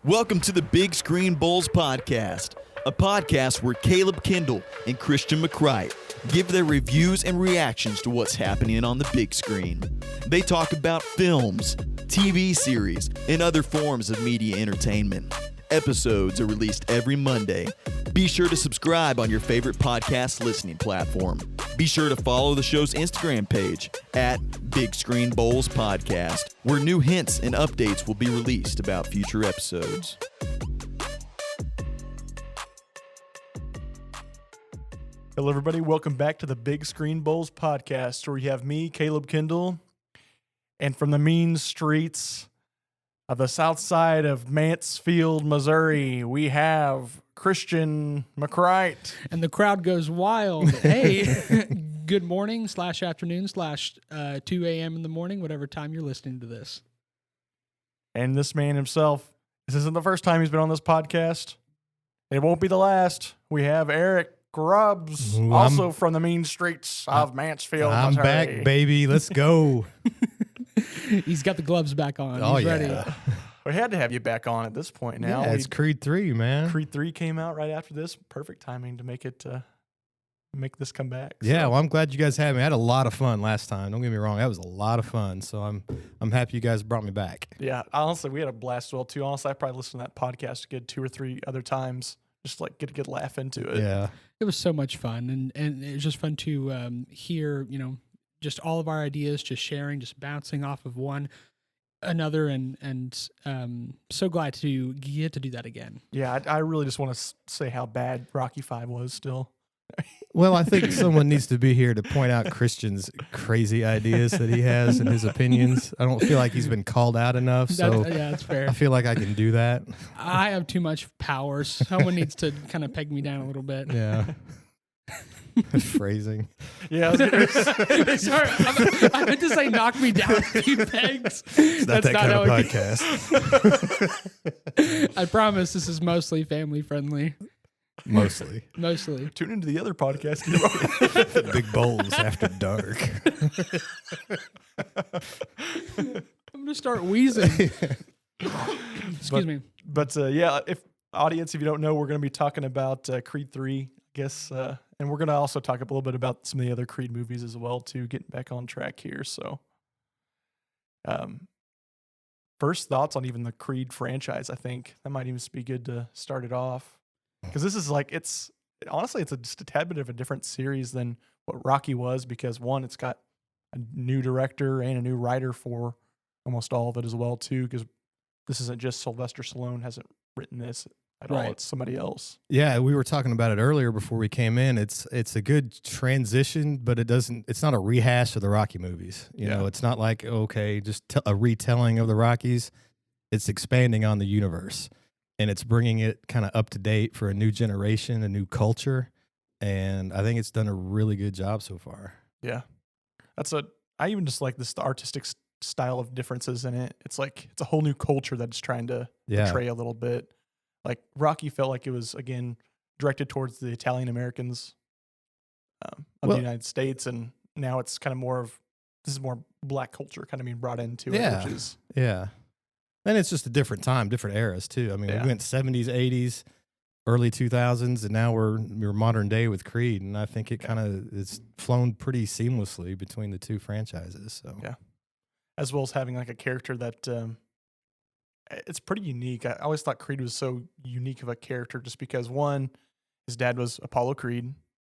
Welcome to the Big Screen Bols podcast, a podcast where Caleb Kendall and Christian McCright give their reviews and reactions to what's happening on the big screen. They talk about films, TV series, and other forms of media entertainment. Episodes are released every Monday. Be sure to subscribe on your favorite podcast listening platform. Be sure to follow the show's Instagram page at Big Screen Bols Podcast, where new hints and updates will be released about future episodes. Hello, everybody. Welcome back to the Big Screen Bols podcast, where you have me, Caleb Kendall, and from the mean streets of the south side of Mansfield, Missouri, we have Christian McCright. And the crowd goes wild. Hey, good morning / afternoon / 2 a.m. in the morning, whatever time you're listening to this. And this man himself, this isn't the first time he's been on this podcast. It won't be the last. We have Eric Grubbs, also from the mean streets of Mansfield, I'm Missouri. back, baby. Let's go. He's got the gloves back on. Oh, He's yeah. ready. We had to have you back on at this point now. Yeah, it's Creed 3, man. Creed 3 came out right after this. Perfect timing to make this come back. Yeah, So, well, I'm glad you guys had me. I had a lot of fun last time. Don't get me wrong. That was a lot of fun. So I'm happy you guys brought me back. yeah, honestly, we had a blast as well, too. Honestly, I probably listened to that podcast a good 2 or 3 other times, just like get a good laugh into it. Yeah. It was so much fun. And it was just fun to hear, just all of our ideas, just sharing, just bouncing off of one another. And so glad to get to do that again. Yeah, I really just want to say how bad Rocky 5 was still. Well, I think someone needs to be here to point out Christian's crazy ideas that he has and his opinions. I don't feel like he's been called out enough. So That's fair. I feel like I can do that. I have too much power. Someone needs to kind of peg me down a little bit. Yeah. Phrasing. Yeah, I was gonna say, Sorry, I meant to say knock me down a few pegs. It's not That's that not kind how of it podcast. I promise this is mostly family friendly. Mostly. Mostly. tune into the other podcast. Big Bowls After Dark. I'm going to start wheezing. Excuse me. But yeah, if audience, if you don't know, we're going to be talking about Creed 3, I guess. And we're going to also talk a little bit about some of the other Creed movies as well, too, getting back on track here. So first thoughts on even the Creed franchise, I think. That might even be good to start it off. Because this is like, honestly, it's just a tad bit of a different series than what Rocky was, because one, it's got a new director and a new writer for almost all of it as well, too, because this isn't just Sylvester Stallone hasn't written this at all. Right. It's somebody else. Yeah, we were talking about it earlier before we came in. It's a good transition, but it's not a rehash of the Rocky movies. You know, it's not like, okay, just a retelling of the Rockies. It's expanding on the universe, and it's bringing it kind of up to date for a new generation, a new culture. And I think it's done a really good job so far. Yeah. I even just like the artistic style of differences in it. It's like, it's a whole new culture that it's trying to portray a little bit. Like Rocky felt like it was, again, directed towards the Italian Americans of the United States. And now it's kind of this is more black culture kind of being brought into it, which is. Yeah. And it's just a different time, different eras too. I mean, we went 70s, 80s, early 2000s, and now we're modern day with Creed. And I think it's flown pretty seamlessly between the two franchises. So yeah, as well as having like a character that it's pretty unique. I always thought Creed was so unique of a character just because, one, his dad was Apollo Creed,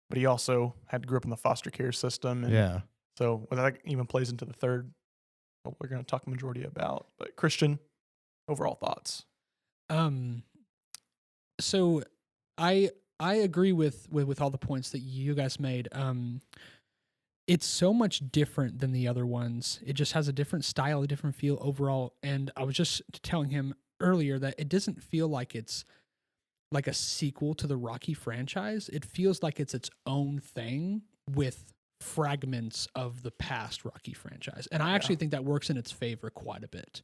but he also grew up in the foster care system. And so that even plays into the third, what we're going to talk majority about. But Christian, overall thoughts? So I agree with all the points that you guys made. It's so much different than the other ones. It just has a different style, a different feel overall. And I was just telling him earlier that it doesn't feel like it's like a sequel to the Rocky franchise. It feels like it's its own thing with fragments of the past Rocky franchise. And I actually think that works in its favor quite a bit.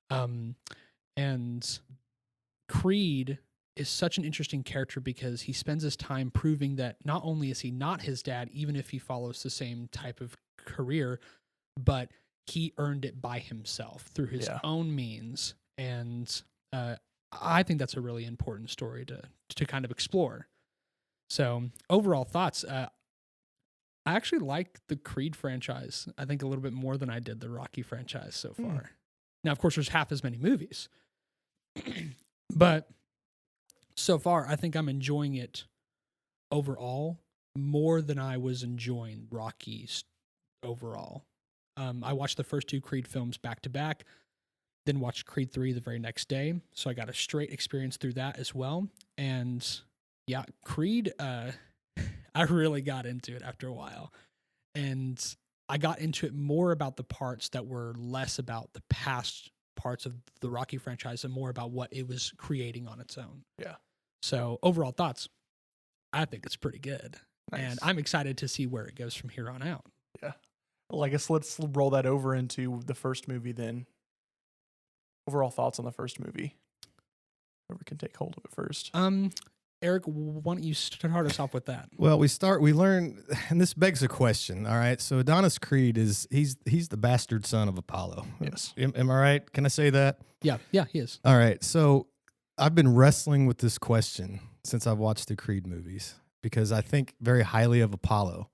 And Creed is such an interesting character because he spends his time proving that not only is he not his dad, even if he follows the same type of career, but he earned it by himself through his own means. And I think that's a really important story to kind of explore. So overall thoughts, I actually like the Creed franchise, I think a little bit more than I did the Rocky franchise so far. Now, of course, there's half as many movies, but so far, I think I'm enjoying it overall more than I was enjoying Rocky's overall. I watched the first two Creed films back to back, then watched Creed 3 the very next day. So I got a straight experience through that as well. And yeah, Creed, I really got into it after a while. And I got into it more about the parts that were less about the past parts of the Rocky franchise and more about what it was creating on its own. Yeah. So overall thoughts, I think it's pretty good. Nice. And I'm excited to see where it goes from here on out. Yeah. Well, I guess let's roll that over into the first movie then. Overall thoughts on the first movie. Whoever can take hold of it first. Eric, why don't you start us off with that? Well, we learn, and this begs a question. All right, so Adonis Creed he's the bastard son of Apollo. Yes. Am I right? Can I say that? Yeah, he is. All right, so I've been wrestling with this question since I've watched the Creed movies because I think very highly of Apollo,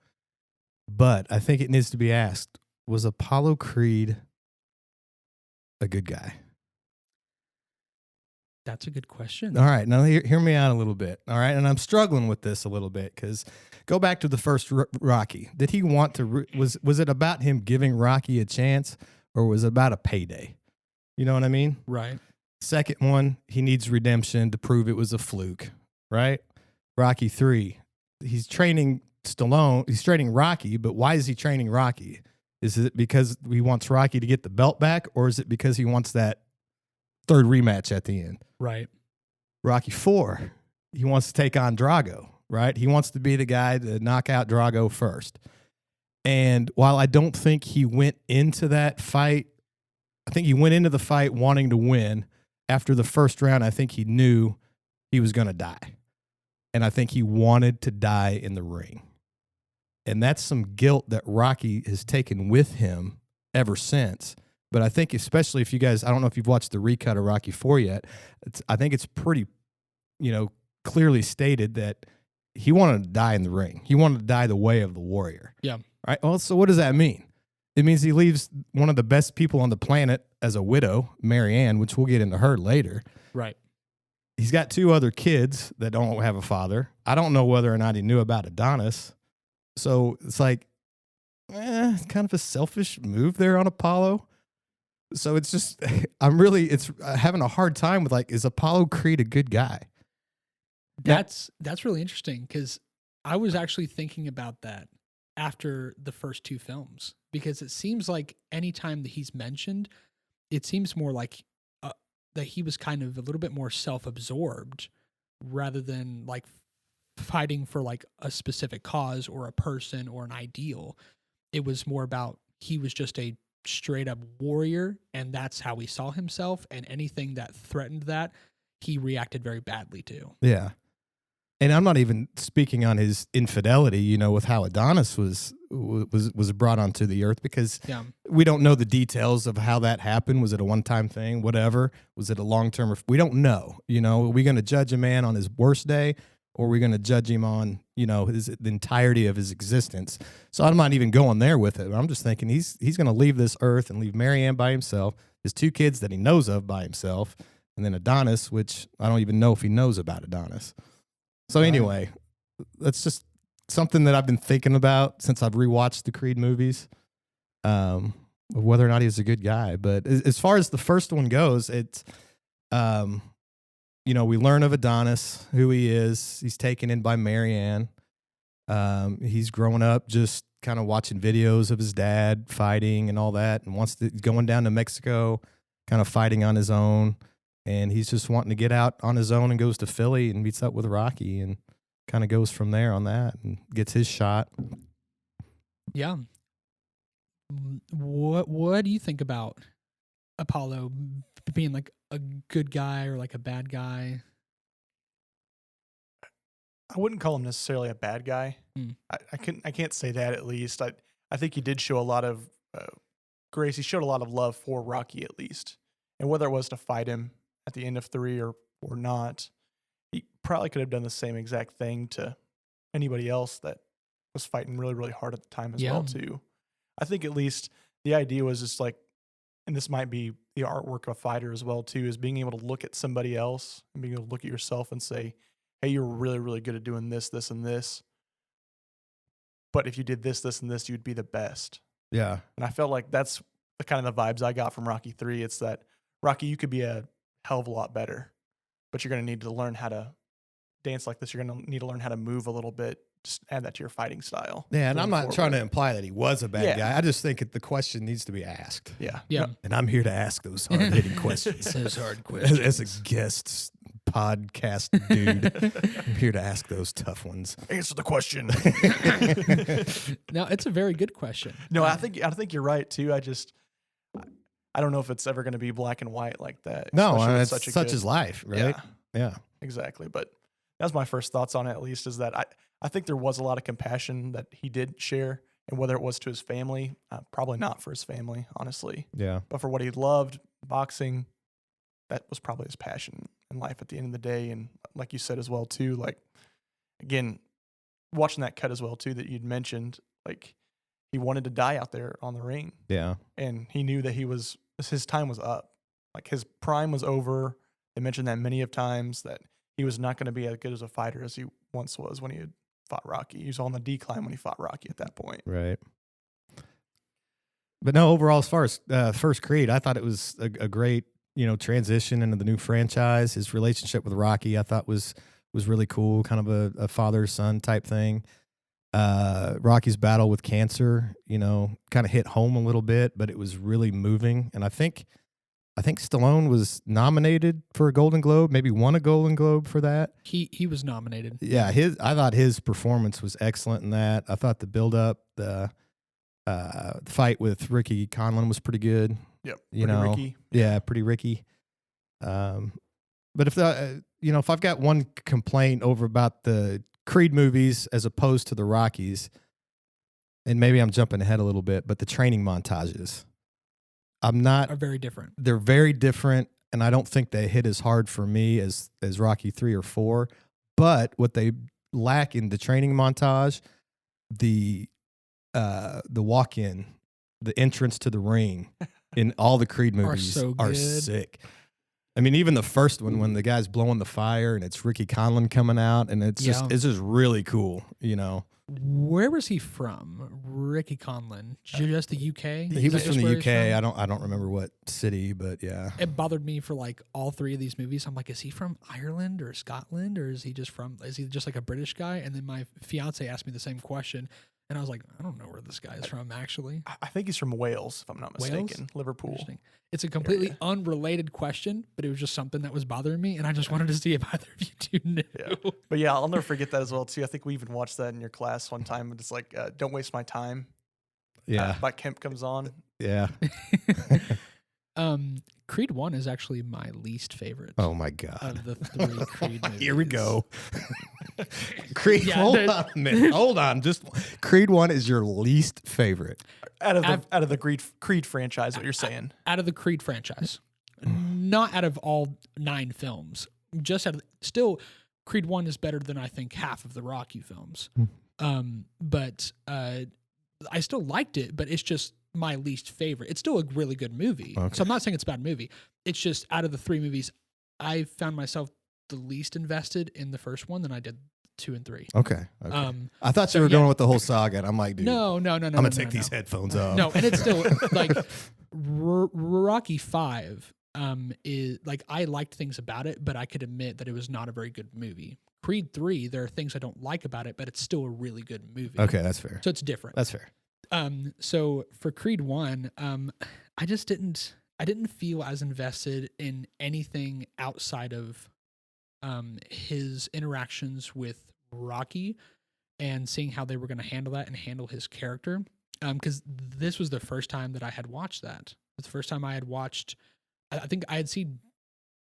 but I think it needs to be asked: was Apollo Creed a good guy? That's a good question. All right, now hear me out a little bit. All right, and I'm struggling with this a little bit because go back to the first Rocky. Did he want to? Was it about him giving Rocky a chance, or was it about a payday? You know what I mean? Right. Second one, he needs redemption to prove it was a fluke. Right? Rocky 3, he's training Stallone. He's training Rocky, but why is he training Rocky? Is it because he wants Rocky to get the belt back, or is it because he wants that third rematch at the end? Right. Rocky 4, he wants to take on Drago, right? He wants to be the guy to knock out Drago first. And while I don't think he went into that fight, I think he went into the fight wanting to win. After the first round, I think he knew he was going to die. And I think he wanted to die in the ring. And that's some guilt that Rocky has taken with him ever since. But I think especially if you guys, I don't know if you've watched the recut of Rocky 4 yet, I think it's pretty, clearly stated that he wanted to die in the ring. He wanted to die the way of the warrior. Yeah. Right? Well, so what does that mean? It means he leaves one of the best people on the planet as a widow, Mary Ann, which we'll get into her later. Right. He's got 2 other kids that don't have a father. I don't know whether or not he knew about Adonis. So it's like, it's kind of a selfish move there on Apollo. So it's just, it's having a hard time with is Apollo Creed a good guy? That's really interesting because I was actually thinking about that after the first 2 films because it seems like anytime that he's mentioned, it seems more like that he was kind of a little bit more self-absorbed rather than fighting for a specific cause or a person or an ideal. It was more about he was just a straight up warrior and that's how he saw himself, and anything that threatened that he reacted very badly to. Yeah. And I'm not even speaking on his infidelity, with how Adonis was brought onto the earth because we don't know the details of how that happened. Was it a one-time thing? Whatever. Was it a long-term? We don't know. Are we going to judge a man on his worst day, or are we going to judge him on, the entirety of his existence? So I'm not even going there with it. I'm just thinking he's going to leave this earth and leave Mary Ann by himself, his 2 kids that he knows of by himself, and then Adonis, which I don't even know if he knows about Adonis. So anyway, that's just something that I've been thinking about since I've rewatched the Creed movies, whether or not he's a good guy. But as far as the first one goes, it's, we learn of Adonis, who he is. He's taken in by Mary Ann. He's growing up just kind of watching videos of his dad fighting and all that, and going down to Mexico, kind of fighting on his own. And he's just wanting to get out on his own and goes to Philly and meets up with Rocky and kind of goes from there on that and gets his shot. Yeah. What do you think about Apollo being a good guy or a bad guy? I wouldn't call him necessarily a bad guy. I can't say that at least. I think he did show a lot of grace. He showed a lot of love for Rocky at least. And whether it was to fight him at the end of 3 or or not, he probably could have done the same exact thing to anybody else that was fighting really, really hard at the time as well too. I think at least the idea was just like, and this might be the artwork of a fighter as well too, is being able to look at somebody else and being able to look at yourself and say, hey, you're really, really good at doing this, this, and this. But if you did this, this, and this, you'd be the best. Yeah. And I felt like that's the kind of the vibes I got from Rocky 3. It's that, Rocky, you could be a hell of a lot better, but you're going to need to learn how to dance like this. You're going to need to learn how to move a little bit. Just add that to your fighting style. Yeah, and I'm not trying to imply that he was a bad guy. I just think the question needs to be asked. Yeah. Yeah. And I'm here to ask those hard-hitting questions. Those hard questions. As a guest podcast dude, I'm here to ask those tough ones. Answer the question. No, it's a very good question. No, I think you're right too. I don't know if it's ever going to be black and white like that. No, especially with it's such is life, right? Yeah. Exactly. But that's my first thoughts on it, at least, is that I think there was a lot of compassion that he did share, and whether it was to his family, probably not for his family, honestly, Yeah. but for what he loved, boxing, that was probably his passion in life at the end of the day. And like you said as well too, like, again, watching that cut as well too that you'd mentioned, like, he wanted to die out there on the ring. Yeah. And he knew that his time was up. Like, his prime was over. They mentioned that many of times, that he was not going to be as good as a fighter as he once was when he had fought Rocky. He was on the decline when he fought Rocky at that point. Right. But no, overall, as far as First Creed, I thought it was a great, transition into the new franchise. His relationship with Rocky, I thought was really cool, kind of a father-son type thing. Rocky's battle with cancer, kind of hit home a little bit, but it was really moving. And I think Stallone was nominated for a Golden Globe, maybe won a Golden Globe for that. He was nominated. Yeah, I thought his performance was excellent in that. I thought the build up, the fight with Ricky Conlon was pretty good. Yep. Ricky. Yeah, pretty Ricky. But if I've got one complaint over about the Creed movies as opposed to the Rockies, and maybe I'm jumping ahead a little bit, but the training montages, Are very different. They're very different, and I don't think they hit as hard for me as Rocky 3 or 4. But what they lack in the training montage, the walk-in, the entrance to the ring in all the Creed movies are sick. I mean, even the first one when the guy's blowing the fire and it's Ricky Conlon coming out, and it's just really cool, Where was he from? Ricky Conlon, just the UK. He was from the UK. I don't remember what city, but yeah. It bothered me for like all three of these movies. I'm like, is he from Ireland or Scotland, or is he just like a British guy? And then my fiance asked me the same question, and I was like, I don't know where this guy is from actually. I think he's from Wales, if I'm not mistaken. Liverpool. It's a completely unrelated question, but it was just something that was bothering me, and I just wanted to see if either of you two knew. Yeah. But yeah, I'll never forget that as well too. I think we even watched that in your class one time. It's like, "Don't Waste My Time." Yeah. By Kemp comes on. Yeah. Creed 1 is actually my least favorite. Oh my God. Of the three Creed movies. Here we go. Creed, Yeah, hold on a minute. Hold on. Just Creed 1 is your least favorite. Out of the Creed franchise, what you're saying. Out of the Creed franchise. Not out of all 9 films. Still, Creed 1 is better than I think half of the Rocky films. But I still liked it, but it's just my least favorite. It's still a really good movie. Okay. So I'm not saying it's a bad movie. It's just out of the 3 movies, I found myself the least invested in the first one than I did 2 and 3. Okay. I thought you were going with the whole saga, and I'm like, dude. No. I'm gonna take these headphones off. No, and it's still like Rocky 5 is like, I liked things about it, but I could admit that it was not a very good movie. Creed 3, there are things I don't like about it, but it's still a really good movie. Okay, that's fair. So it's different. That's fair. So for Creed 1, I just didn't feel as invested in anything outside of his interactions with Rocky and seeing how they were going to handle that and handle his character. Because this was the first time that I had watched that. It's the first time I had watched, I think I had seen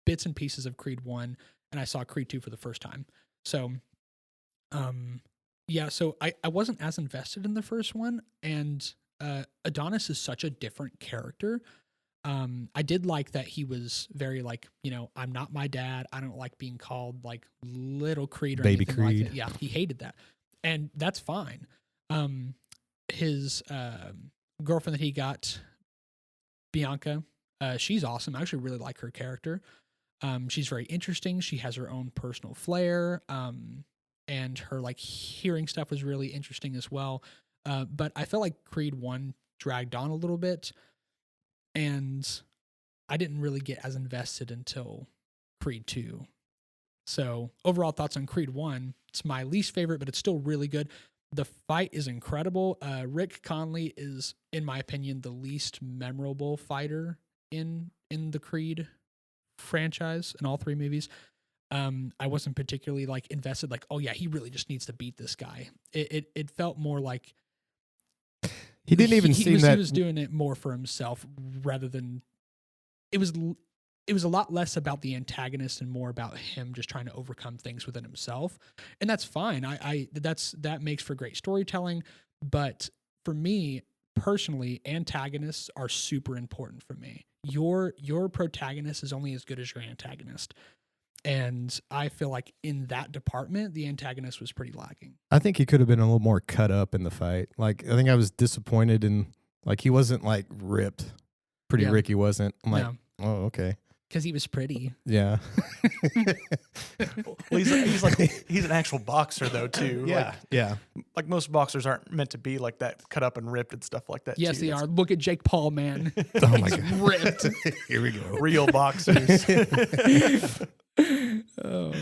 bits and pieces of Creed 1, and I saw Creed 2 for the first time. So, yeah, so I wasn't as invested in the first one, and Adonis is such a different character I did like that he was very like, I'm not my dad. I don't like being called like little Creed or Baby anything Creed. like that. Yeah, he hated that. And that's fine. His girlfriend that he got, Bianca, she's awesome. I actually really like her character. She's very interesting. She has her own personal flair. And her like hearing stuff was really interesting as well. But I felt like Creed 1 dragged on a little bit, and I didn't really get as invested until Creed 2. So overall thoughts on Creed 1, it's my least favorite, but it's still really good. The fight is incredible. Rick Conley is, in my opinion, the least memorable fighter in the Creed franchise in all 3 movies. I wasn't particularly like invested, like, oh yeah, he really just needs to beat this guy. It felt more like he didn't even seem he that was doing it more for himself rather than it was a lot less about the antagonist and more about him just trying to overcome things within himself. And that's fine. That makes for great storytelling. But for me personally, antagonists are super important for me. Your protagonist is only as good as your antagonist. And I feel like in that department, the antagonist was pretty lacking. I think he could have been a little more cut up in the fight. Like, I think I was disappointed in, like, he wasn't like ripped. Pretty Yeah. Ricky wasn't. I'm like, No. oh, okay. Because he was pretty. Yeah. Well, he's an actual boxer though too. Yeah. Yeah. Like most boxers aren't meant to be like that, cut up and ripped and stuff like that. Yes, too. they are. Look at Jake Paul, man. Oh my He's God. ripped. Here we go. Real boxers. Oh.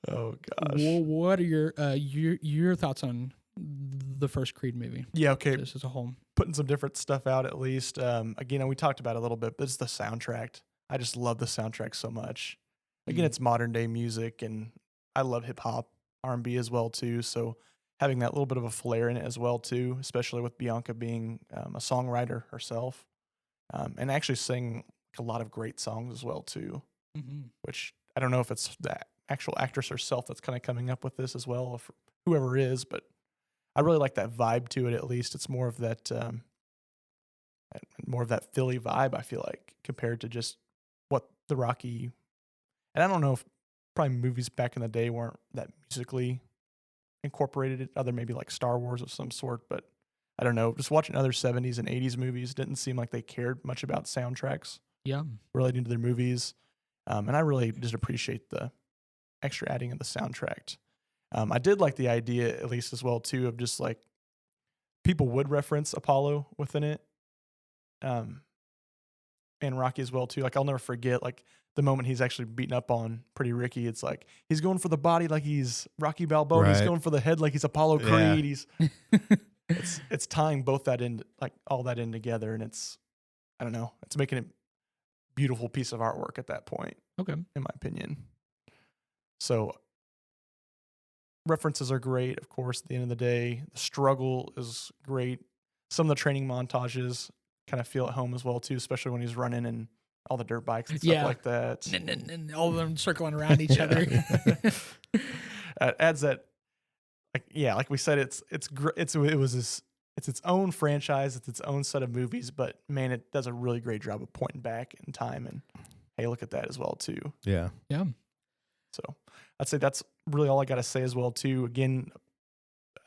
Oh gosh. Well, what are your thoughts on the first Creed movie? Yeah. Okay. Just as a whole. Putting some different stuff out at least. Again, we talked about it a little bit, but it's the soundtrack. I just love the soundtrack so much. Again, it's modern day music, and I love hip hop, R&B as well too. So having that little bit of a flair in it as well too, especially with Bianca being a songwriter herself, and actually sing a lot of great songs as well too. Mm-hmm. Which I don't know if it's the actual actress herself that's kind of coming up with this as well, if whoever is, but I really like that vibe to it. At least it's more of that Philly vibe, I feel like, compared to just what the Rocky. And I don't know if probably movies back in the day weren't that musically incorporated, other maybe like Star Wars of some sort, but I don't know. Just watching other 70s and 80s movies didn't seem like they cared much about soundtracks Yeah. relating to their movies. And I really just appreciate the extra adding of the soundtrack. I did like the idea, at least as well too, of just like people would reference Apollo within it. And Rocky as well too. Like I'll never forget like the moment he's actually beating up on Pretty Ricky. It's like he's going for the body like he's Rocky Balboa. Right. He's going for the head like he's Apollo Yeah. Creed. He's it's tying both that in, like all that in together, and it's, I don't know, it's making it beautiful piece of artwork at that point, Okay. in my opinion. So references are great, of course. At the end of the day, the struggle is great. Some of the training montages kind of feel at home as well too, especially when he's running and all the dirt bikes and stuff Yeah. like that. And all of them circling around each other. It adds that, like we said, it's its own franchise, it's its own set of movies, but man, it does a really great job of pointing back in time and hey, look at that as well too. Yeah. Yeah. So I'd say that's really all I got to say as well too. Again,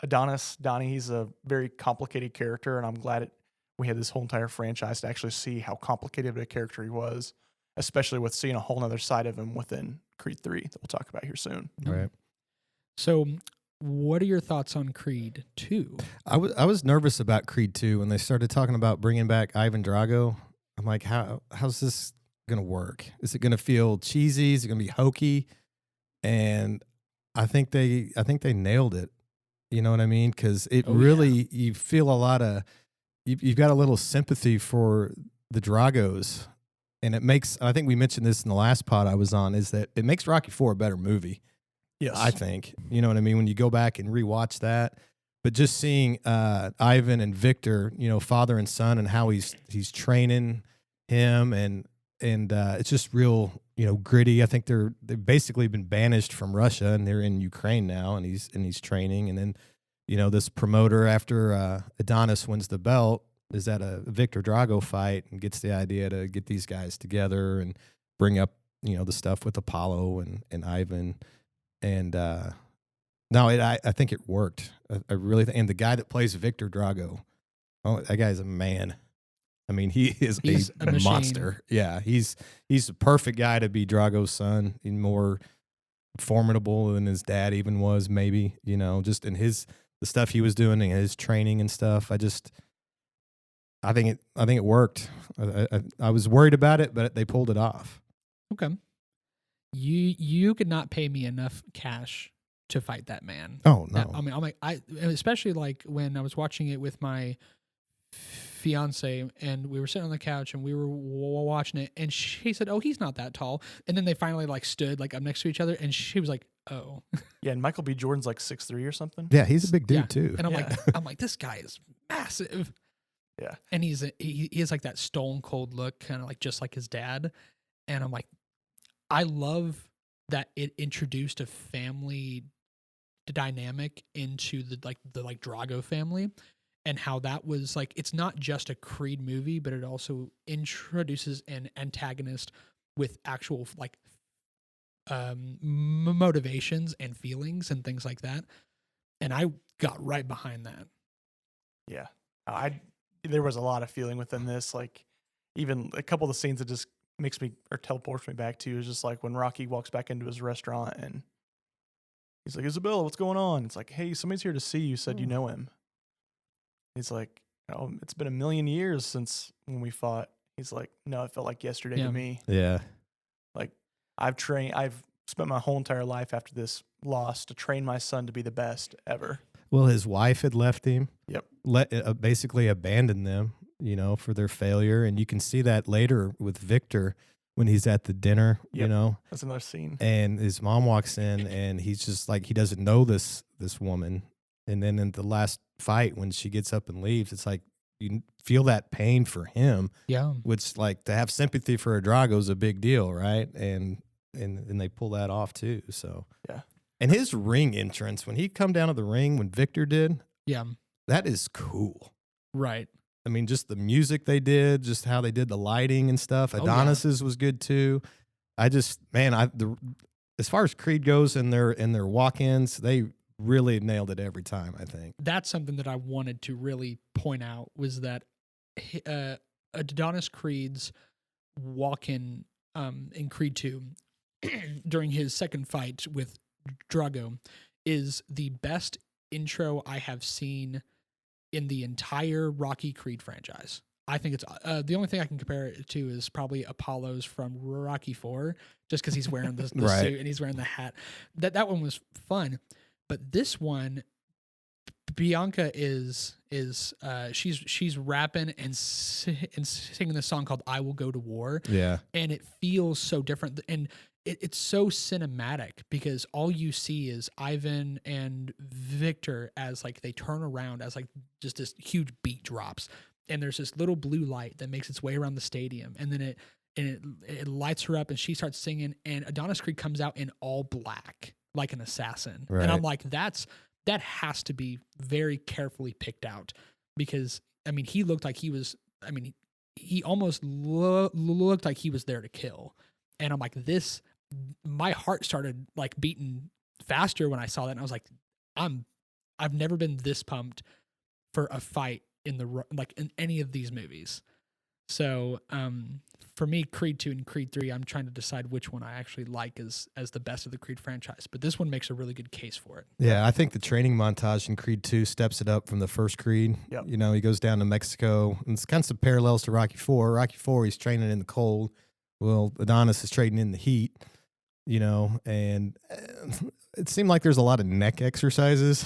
Donnie, he's a very complicated character, and I'm glad we had this whole entire franchise to actually see how complicated of a character he was, especially with seeing a whole nother side of him within Creed 3 that we'll talk about here soon. Right. So what are your thoughts on Creed 2? I was nervous about Creed 2 when they started talking about bringing back Ivan Drago. I'm like, how's this gonna work? Is it gonna feel cheesy? Is it gonna be hokey? And I think they nailed it. You know what I mean? Because it really, you feel a lot of, you've got a little sympathy for the Dragos, and it makes, I think we mentioned this in the last pod I was on, is that it makes Rocky IV a better movie. Yes. I think, you know what I mean? When you go back and rewatch that, but just seeing Ivan and Victor, you know, father and son, and how he's training him, and it's just real, you know, gritty. I think they've basically been banished from Russia, and they're in Ukraine now, and he's training. And then, you know, this promoter, after Adonis wins the belt, is at a Victor Drago fight and gets the idea to get these guys together and bring up, the stuff with Apollo and Ivan. And no, I think it worked. I really think. And the guy that plays Victor Drago, that guy's a man. I mean, he's a monster. Yeah, he's the perfect guy to be Drago's son. He's more formidable than his dad even was, maybe, just in the stuff he was doing and his training and stuff. I think it worked. I was worried about it, but they pulled it off. Okay. You could not pay me enough cash to fight that man. Oh no. I mean, especially like when I was watching it with my fiance and we were sitting on the couch and we were watching it and she said, "Oh, he's not that tall." And then they finally like stood like up next to each other and she was like, "Oh." Yeah, and Michael B. Jordan's like 6'3" or something. Yeah, he's a big dude too. And I'm like, this guy is massive. Yeah. And he has like that stone cold look, kind of like just like his dad. And I'm like, I love that it introduced a family dynamic into the Drago family. And how that was like, it's not just a Creed movie, but it also introduces an antagonist with actual like motivations and feelings and things like that. And I got right behind that. Yeah, there was a lot of feeling within this. Like even a couple of the scenes that just makes me or teleports me back to is just like when Rocky walks back into his restaurant and he's like, "Isabella, what's going on?" It's like, "Hey, somebody's here to see you. Said you know him." He's like, "Oh, it's been 1,000,000 years since when we fought." He's like, "No, it felt like yesterday to me." Yeah. Like I've spent my whole entire life after this loss to train my son to be the best ever. Well, his wife had left him. Yep. Basically abandoned them, for their failure. And you can see that later with Victor when he's at the dinner, That's another scene. And his mom walks in and he's just like, he doesn't know this woman. And then in the last fight, when she gets up and leaves, it's like you feel that pain for him. Yeah. Which, like, to have sympathy for a Drago is a big deal, right? And they pull that off too. So yeah. And his ring entrance, when he come down to the ring, when Victor did, Yeah. that is cool. Right. I mean, just the music they did, just how they did the lighting and stuff. Adonis's was good too. As far as Creed goes in their walk-ins, they really nailed it every time, I think. That's something that I wanted to really point out was that Adonis Creed's walk-in in Creed 2 during his second fight with Drago is the best intro I have seen in the entire Rocky Creed franchise. I think it's the only thing I can compare it to is probably Apollo's from Rocky 4, just because he's wearing the Right. suit and he's wearing the hat. That one was fun, but this one, Bianca is she's rapping and singing this song called "I Will Go to War." Yeah, and it feels so different, and it's so cinematic because all you see is Ivan and Victor as like they turn around as like just this huge beat drops, and there's this little blue light that makes its way around the stadium, and then it lights her up, and she starts singing, and Adonis Creed comes out in all black like an assassin, right. And I'm like, that has to be very carefully picked out because I mean he looked like he was. I mean he almost looked like he was there to kill, and I'm like this. My heart started like beating faster when I saw that, and I was like, I've never been this pumped for a fight in any of these movies. So for me, Creed 2 and Creed 3, I'm trying to decide which one I actually like as the best of the Creed franchise. But this one makes a really good case for it. Yeah, I think the training montage in Creed 2 steps it up from the first Creed. Yep. He goes down to Mexico, and it's kind of some parallels to Rocky 4. Rocky 4, he's training in the cold. Well, Adonis is training in the heat, and it seemed like there's a lot of neck exercises.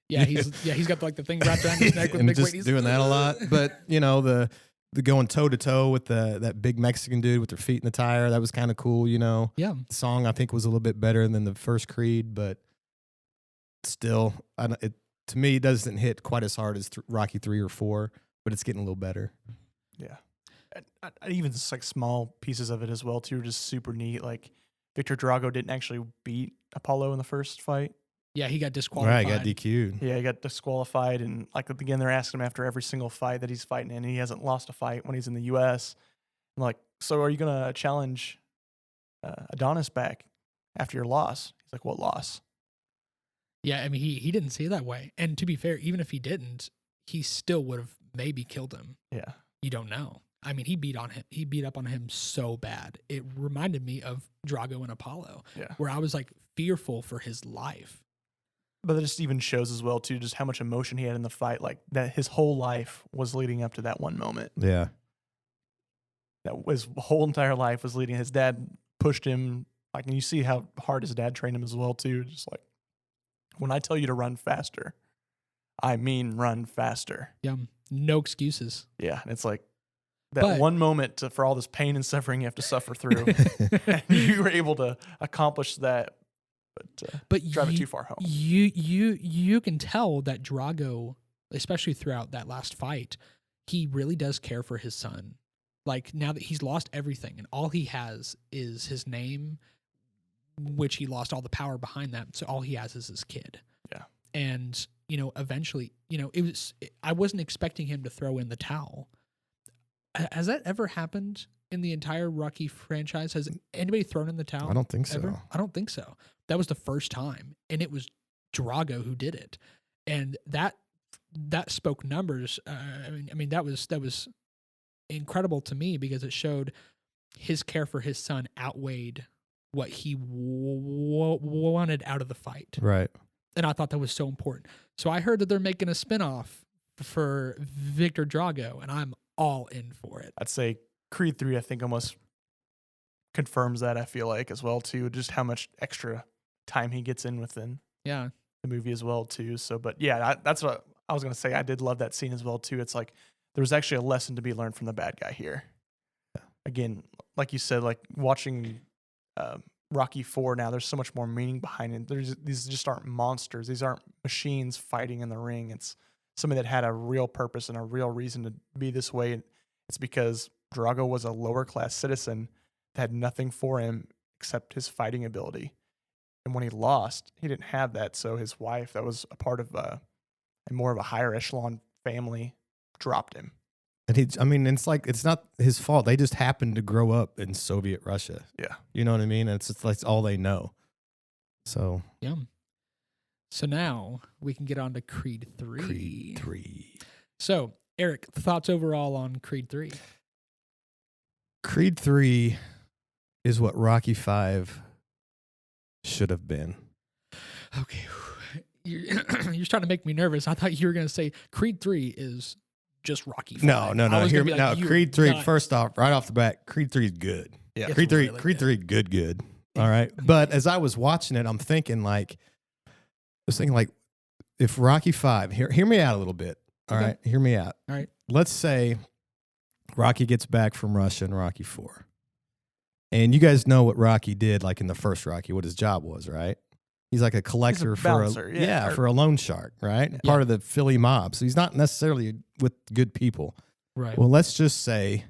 Yeah, he's got like the thing wrapped around his neck with and the big just weight. He's doing that a lot. But the going toe to toe with that big Mexican dude with their feet in the tire, that was kind of cool. Yeah, the song I think was a little bit better than the first Creed, but still, to me, it doesn't hit quite as hard as Rocky 3 or 4, but it's getting a little better. Yeah, even just like small pieces of it as well too, are just super neat. Like Victor Drago didn't actually beat Apollo in the first fight. Yeah, he got disqualified. Right, got DQ'd. Yeah, he got disqualified, and like again, they're asking him after every single fight that he's fighting in, and he hasn't lost a fight when he's in the U.S. I'm like, so are you gonna challenge Adonis back after your loss? He's like, what loss? Yeah, I mean, he didn't see it that way. And to be fair, even if he didn't, he still would have maybe killed him. Yeah, You don't know. I mean, he beat up on him so bad. It reminded me of Drago and Apollo, yeah. where I was like fearful for his life. But it just even shows as well too, just how much emotion he had in the fight. Like that, his whole life was leading up to that one moment. Yeah. That his whole entire life was leading. His dad pushed him, like, and you see how hard his dad trained him as well too. Just like, when I tell you to run faster, I mean run faster. Yeah, no excuses. Yeah, and it's like that But- one moment for all this pain and suffering you have to suffer through, and you were able to accomplish that, But drive it too far home. You can tell that Drago, especially throughout that last fight, he really does care for his son. Like now that he's lost everything and all he has is his name, which he lost all the power behind that. So all he has is his kid. Yeah. And, eventually, I wasn't expecting him to throw in the towel. Has that ever happened in the entire Rocky franchise? Has anybody thrown in the towel? I don't think so. Ever? I don't think so. That was the first time, and it was Drago who did it, and that spoke numbers. I mean that was incredible to me because it showed his care for his son outweighed what he wanted out of the fight, Right. and I thought that was so important. So I heard that they're making a spinoff for Victor Drago, and I'm all in for it. I'd say Creed 3, I think, almost confirms that, I feel like, as well, too, just how much extra time he gets in within Yeah. the movie as well, too. So, but yeah, that's what I was going to say. I did love that scene as well, too. It's like there's actually a lesson to be learned from the bad guy here. Again, like you said, like watching Rocky 4 now, there's so much more meaning behind it. These just aren't monsters. These aren't machines fighting in the ring. It's somebody that had a real purpose and a real reason to be this way. It's because Drago was a lower class citizen that had nothing for him except his fighting ability. And when he lost, he didn't have that. So his wife, that was a part of a more of a higher echelon family, dropped him. And it's like, it's not his fault. They just happened to grow up in Soviet Russia. Yeah. You know what I mean? And it's just like all they know. So Yeah. So now we can get on to Creed 3. Creed 3. So, Eric, thoughts overall on Creed 3? Creed 3 is what Rocky 5 should have been. Okay. You're trying to make me nervous. I thought you were going to say Creed 3 is just Rocky 5. No. I was gonna Hear be me. like, No, you're Creed 3, nuts. first off, right off the bat, Creed 3 is good. Yeah. It's Creed 3, really Creed good. 3, good. All right. But as I was watching it, I'm thinking like, if Rocky 5, hear me out a little bit. All Okay. right. Hear me out. All right. Let's say Rocky gets back from Russia in Rocky 4. And you guys know what Rocky did, like in the first Rocky, what his job was, right? He's like a collector bouncer, for a loan shark, right? Part of the Philly mob. So he's not necessarily with good people. Right. Well, let's just say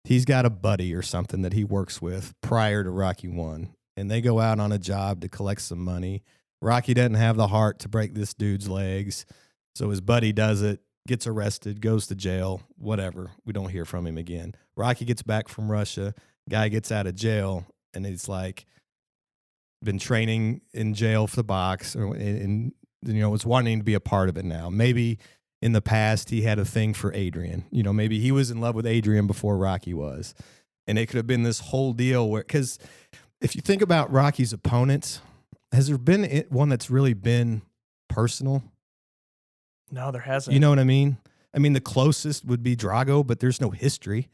he's got a buddy or something that he works with prior to Rocky 1, and they go out on a job to collect some money. Rocky doesn't have the heart to break this dude's legs, so his buddy does it, gets arrested, goes to jail, whatever. We don't hear from him again. Rocky gets back from Russia, guy gets out of jail, and it's like been training in jail for the box, and was wanting to be a part of it now. Maybe in the past, he had a thing for Adrian. Maybe he was in love with Adrian before Rocky was. And it could have been this whole deal where, because if you think about Rocky's opponents, has there been one that's really been personal? No, there hasn't. You know what I mean? I mean, the closest would be Drago, but there's no history.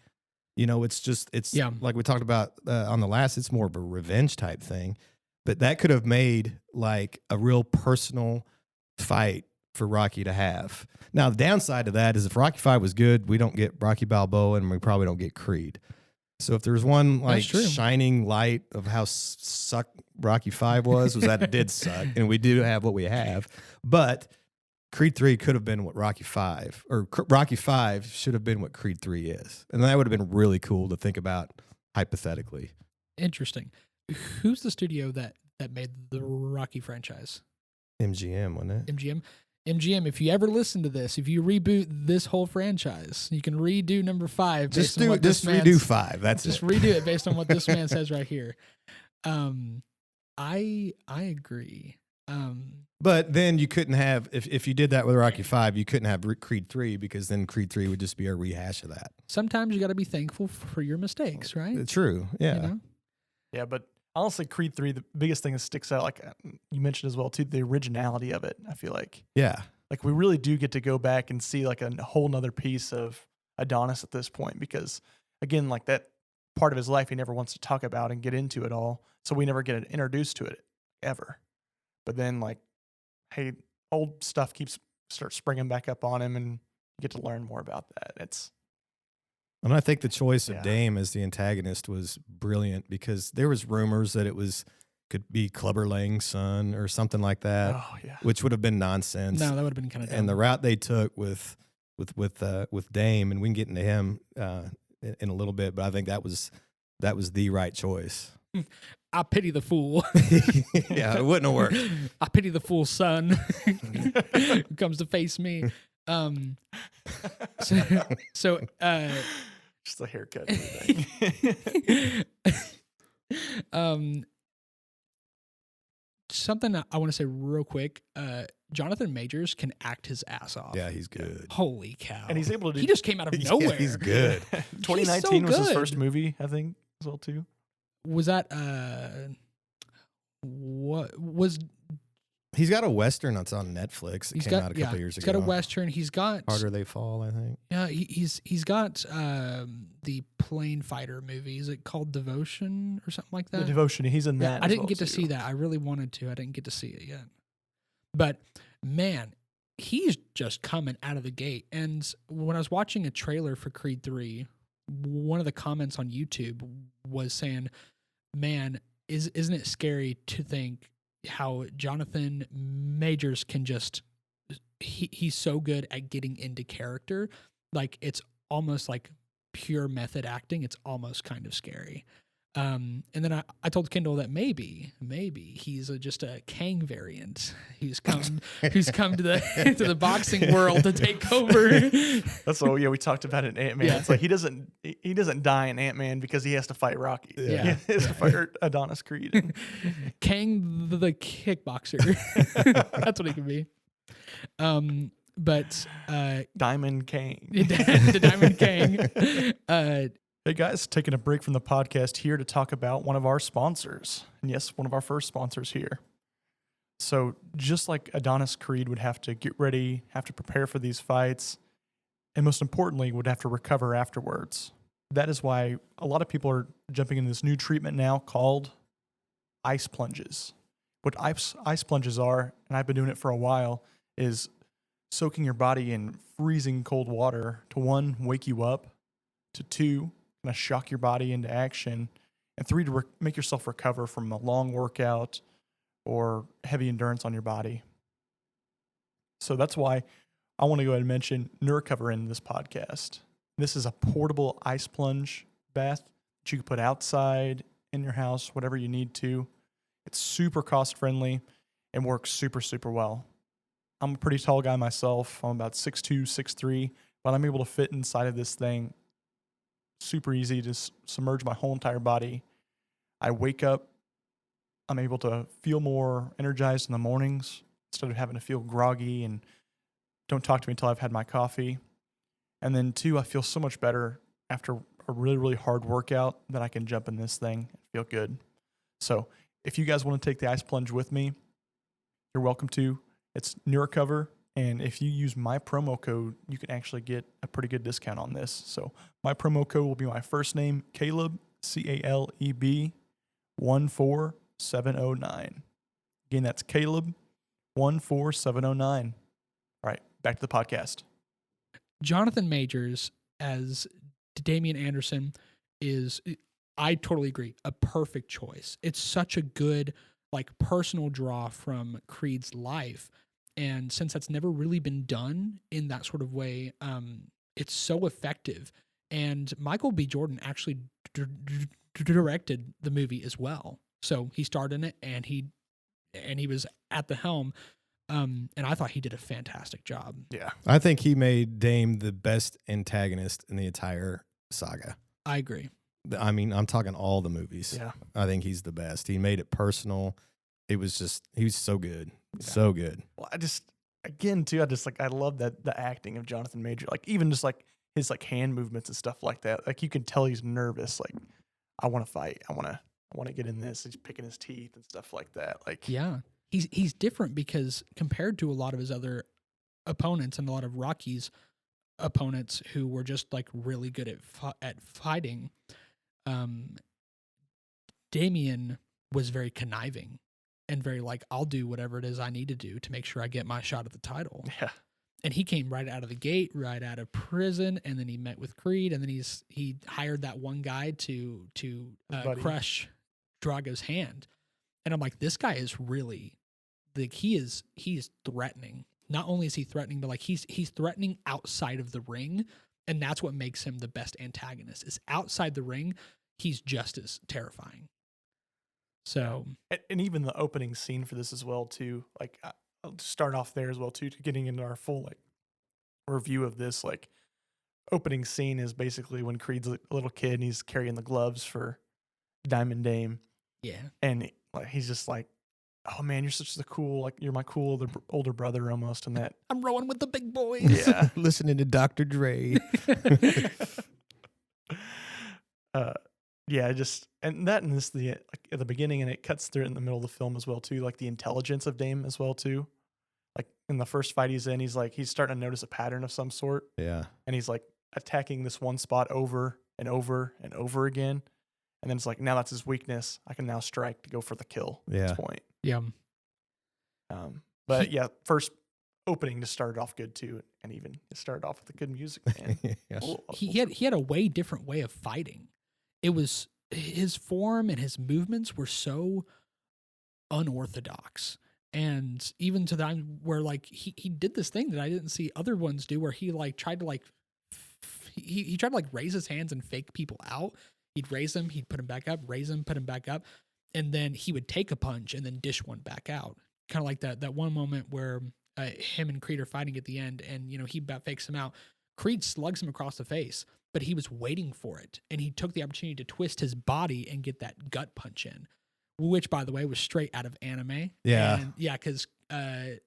It's Yeah. like we talked about on the last, it's more of a revenge type thing. But that could have made like a real personal fight for Rocky to have. Now, the downside to that is if Rocky 5 was good, we don't get Rocky Balboa and we probably don't get Creed. So if there's one like That's true. shining light of how suck Rocky 5 was that it did suck. And we do have what we have. But Creed 3 could have been what Rocky 5, or Rocky 5 should have been what Creed 3 is. And that would have been really cool to think about hypothetically. Interesting. Who's the studio that made the Rocky franchise? MGM, wasn't it? MGM, if you ever listen to this, if you reboot this whole franchise, you can redo number 5. Just redo 5. That's just it. redo it based on what this man says right here. I agree. But then you couldn't have, if you did that with Rocky 5, you couldn't have Creed 3 because then Creed 3 would just be a rehash of that. Sometimes you got to be thankful for your mistakes, right? True. Yeah. You know? Yeah, but honestly, Creed 3, the biggest thing that sticks out, like you mentioned as well, too, the originality of it, I feel like. Yeah. Like, we really do get to go back and see, like, a whole nother piece of Adonis at this point because, again, like, that part of his life he never wants to talk about and get into it all, so we never get introduced to it, ever. But then, like, hey, old stuff starts springing back up on him, and you get to learn more about that. And I think the choice of Yeah. Dame as the antagonist was brilliant because there was rumors that it could be Clubber Lang's son or something like that, Oh, yeah. which would have been nonsense. No, that would have been kind of dumb. And the route they took with Dame, and we can get into him in a little bit, but I think that was the right choice. I pity the fool. Yeah, it wouldn't have worked. I pity the fool's son who comes to face me. So Just the haircut and everything. Something I want to say real quick. Jonathan Majors can act his ass off. Yeah, he's good. Holy cow. And he's able to do. He just came out of Yeah, nowhere. he's good. 2019 was his good. first movie, I think, as well too. Was that what was He's got a Western that's on Netflix. It came out a couple years he's ago. got a Western. He's got Harder They Fall, I think. Yeah, he's got the plane fighter movie. Is it called Devotion or something like that? The Devotion, he's in Yeah, that. I as didn't well, get to too. see that. I really wanted to. I didn't get to see it yet. But man, he's just coming out of the gate. And when I was watching a trailer for Creed 3, one of the comments on YouTube was saying, "Man, isn't it scary to think how Jonathan Majors can just he's so good at getting into character. Like it's almost like pure method acting. It's almost kind of scary." And then I told Kendall that maybe he's just a Kang variant who's come to the to the boxing world to take over. That's what we talked about in Ant-Man. Yeah. It's like he doesn't die in Ant-Man because he has to fight Rocky. Yeah. He has to fight Adonis Creed. Kang the kickboxer. That's what he can be. But Diamond Kang. the Diamond Kang. Hey guys, taking a break from the podcast here to talk about one of our sponsors. And yes, one of our first sponsors here. So just like Adonis Creed would have to get ready, have to prepare for these fights, and most importantly, would have to recover afterwards. That is why a lot of people are jumping into this new treatment now called ice plunges. What ice plunges are, and I've been doing it for a while, is soaking your body in freezing cold water to 1, wake you up, to 2, kind of shock your body into action, and 3, to make yourself recover from a long workout or heavy endurance on your body. So that's why I want to go ahead and mention NeuroCover in this podcast. This is a portable ice plunge bath that you can put outside, in your house, whatever you need to. It's super cost friendly and works super, super well. I'm a pretty tall guy myself. I'm about 6'2", 6'3", but I'm able to fit inside of this thing. Super easy to submerge my whole entire body. I wake up, I'm able to feel more energized in the mornings instead of having to feel groggy and don't talk to me until I've had my coffee. And then 2, I feel so much better after a really, really hard workout that I can jump in this thing and feel good. So if you guys want to take the ice plunge with me, you're welcome to. It's NeuroCover. And if you use my promo code, you can actually get a pretty good discount on this. So my promo code will be my first name, Caleb, CALEB, 14709. Again, that's Caleb, 14709. All right, back to the podcast. Jonathan Majors as Damian Anderson is, I totally agree, a perfect choice. It's such a good, like, personal draw from Creed's life. And since that's never really been done in that sort of way, it's so effective. And Michael B. Jordan actually directed the movie as well. So he starred in it, and he was at the helm. And I thought he did a fantastic job. Yeah. I think he made Dame the best antagonist in the entire saga. I agree. I mean, I'm talking all the movies. Yeah. I think he's the best. He made it personal. It was just, he was so good. So good. Well, I love that the acting of Jonathan Major, like even just like his like hand movements and stuff like that. Like you can tell he's nervous. Like, I want to fight. I want to get in this. He's picking his teeth and stuff like that. Like, Yeah. He's different because compared to a lot of his other opponents and a lot of Rocky's opponents who were just like really good at fighting, Damien was very conniving and very like, I'll do whatever it is I need to do to make sure I get my shot at the title. yeah. And he came right out of the gate, right out of prison, and then he met with Creed, and then he hired that one guy to buddy. crush Drago's hand. And I'm like, this guy is really like he's threatening. Not only is he threatening, but like he's threatening outside of the ring, and that's what makes him the best antagonist. Is outside the ring, he's just as terrifying. So, And even the opening scene for this as well too. Like, I'll just start off there as well too, to getting into our full like review of this. Like, opening scene is basically when Creed's a little kid and he's carrying the gloves for Diamond Dame, yeah. and like he's just like, "Oh man, you're such a cool, like you're my cool older brother almost." And that, I'm rolling with the big boys. yeah, Listening to Dr. Dre. yeah, just and this like at the beginning, and it cuts through it in the middle of the film as well too. Like the intelligence of Dame as well too. Like in the first fight he's in, he's starting to notice a pattern of some sort, Yeah. and he's like attacking this one spot over and over and over again. And then it's like, now that's his weakness. I can now strike to go for the kill. At Yeah. this point. Yeah. But yeah, first opening just started off good too, and even it started off with the good music, man. Yes. He had a way different way of fighting. It was his form and his movements were so unorthodox. And even to the time where like he did this thing that I didn't see other ones do, where he like tried to like he tried to like raise his hands and fake people out. He'd raise them, he'd put them back up, raise them, put them back up, and then he would take a punch and then dish one back out. Kind of like that one moment where him and Creed are fighting at the end, and he fakes him out. Creed slugs him across the face, but he was waiting for it, and he took the opportunity to twist his body and get that gut punch in, which, by the way, was straight out of anime. Yeah. And yeah, because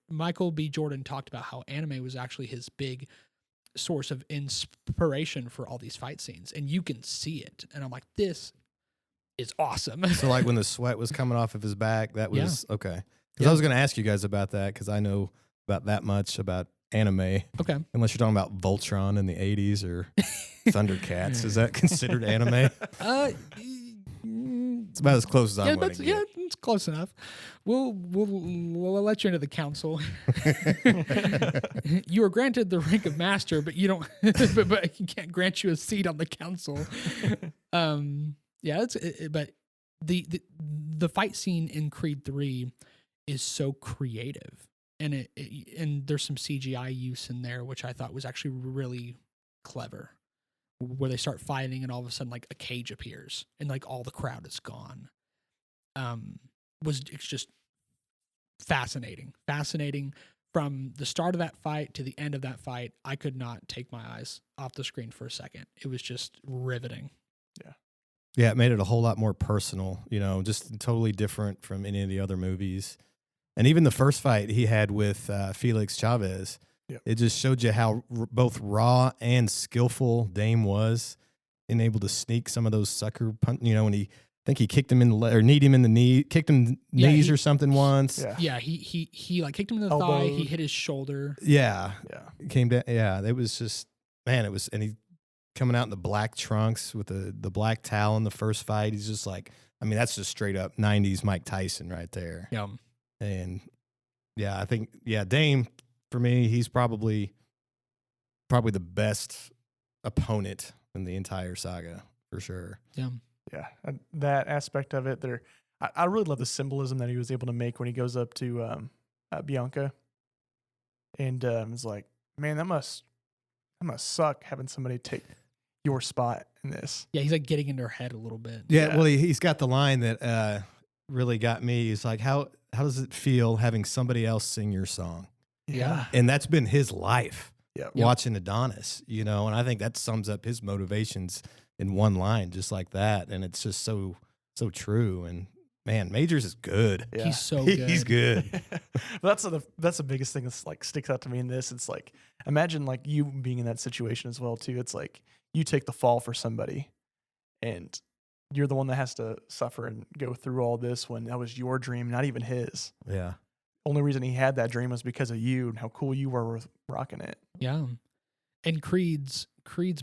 Michael B. Jordan talked about how anime was actually his big source of inspiration for all these fight scenes, and you can see it. And I'm like, this is awesome. So like when the sweat was coming off of his back, that was okay. Because I was going to ask you guys about that, because I know about that much about anime. Okay. Unless you're talking about Voltron in the 80s or Thundercats. Is that considered anime? It's about as close as I'm going to get. It's close enough. We'll let you into the council. You are granted the rank of master, but you don't. but he can't grant you a seat on the council. But the fight scene in Creed 3 is so creative, and and there's some CGI use in there, which I thought was actually really clever. Where they start fighting and all of a sudden like a cage appears and like all the crowd is gone. It's just fascinating from the start of that fight to the end of that fight. I could not take my eyes off the screen for a second. It was just riveting. Yeah, it made it a whole lot more personal, just totally different from any of the other movies. And even the first fight he had with Felix Chavez, it just showed you how both raw and skillful Dame was, and able to sneak some of those sucker punch. When he kicked him in the leg or kneed him in the knee, kicked him knees or something once. Yeah, he like kicked him in the thigh. He hit his shoulder. Yeah, came down. Yeah, it was just and he coming out in the black trunks with the black towel in the first fight. He's just like, that's just straight up 90s Mike Tyson right there. Yeah, and I think Dame. For me, he's probably the best opponent in the entire saga, for sure. Yeah. Yeah. And that aspect of it, I really love the symbolism that he was able to make when he goes up to Bianca. And it's like, man, that must suck having somebody take your spot in this. Yeah, he's like getting into her head a little bit. Yeah. Well, he's got the line that really got me. He's like, how it feel having somebody else sing your song? Yeah. And that's been his life. Yep. Watching Adonis, you know, and I think that sums up his motivations in one line, just like that. And it's just so true. And man, Majors is good. Yeah. He's so good. He's good. that's the biggest thing that's like sticks out to me in this. It's like, imagine like you being in that situation as well too. It's like you take the fall for somebody and you're the one that has to suffer and go through all this when that was your dream, not even his. Yeah. Only reason he had that dream was because of you and how cool you were with rocking it. Yeah. And Creed's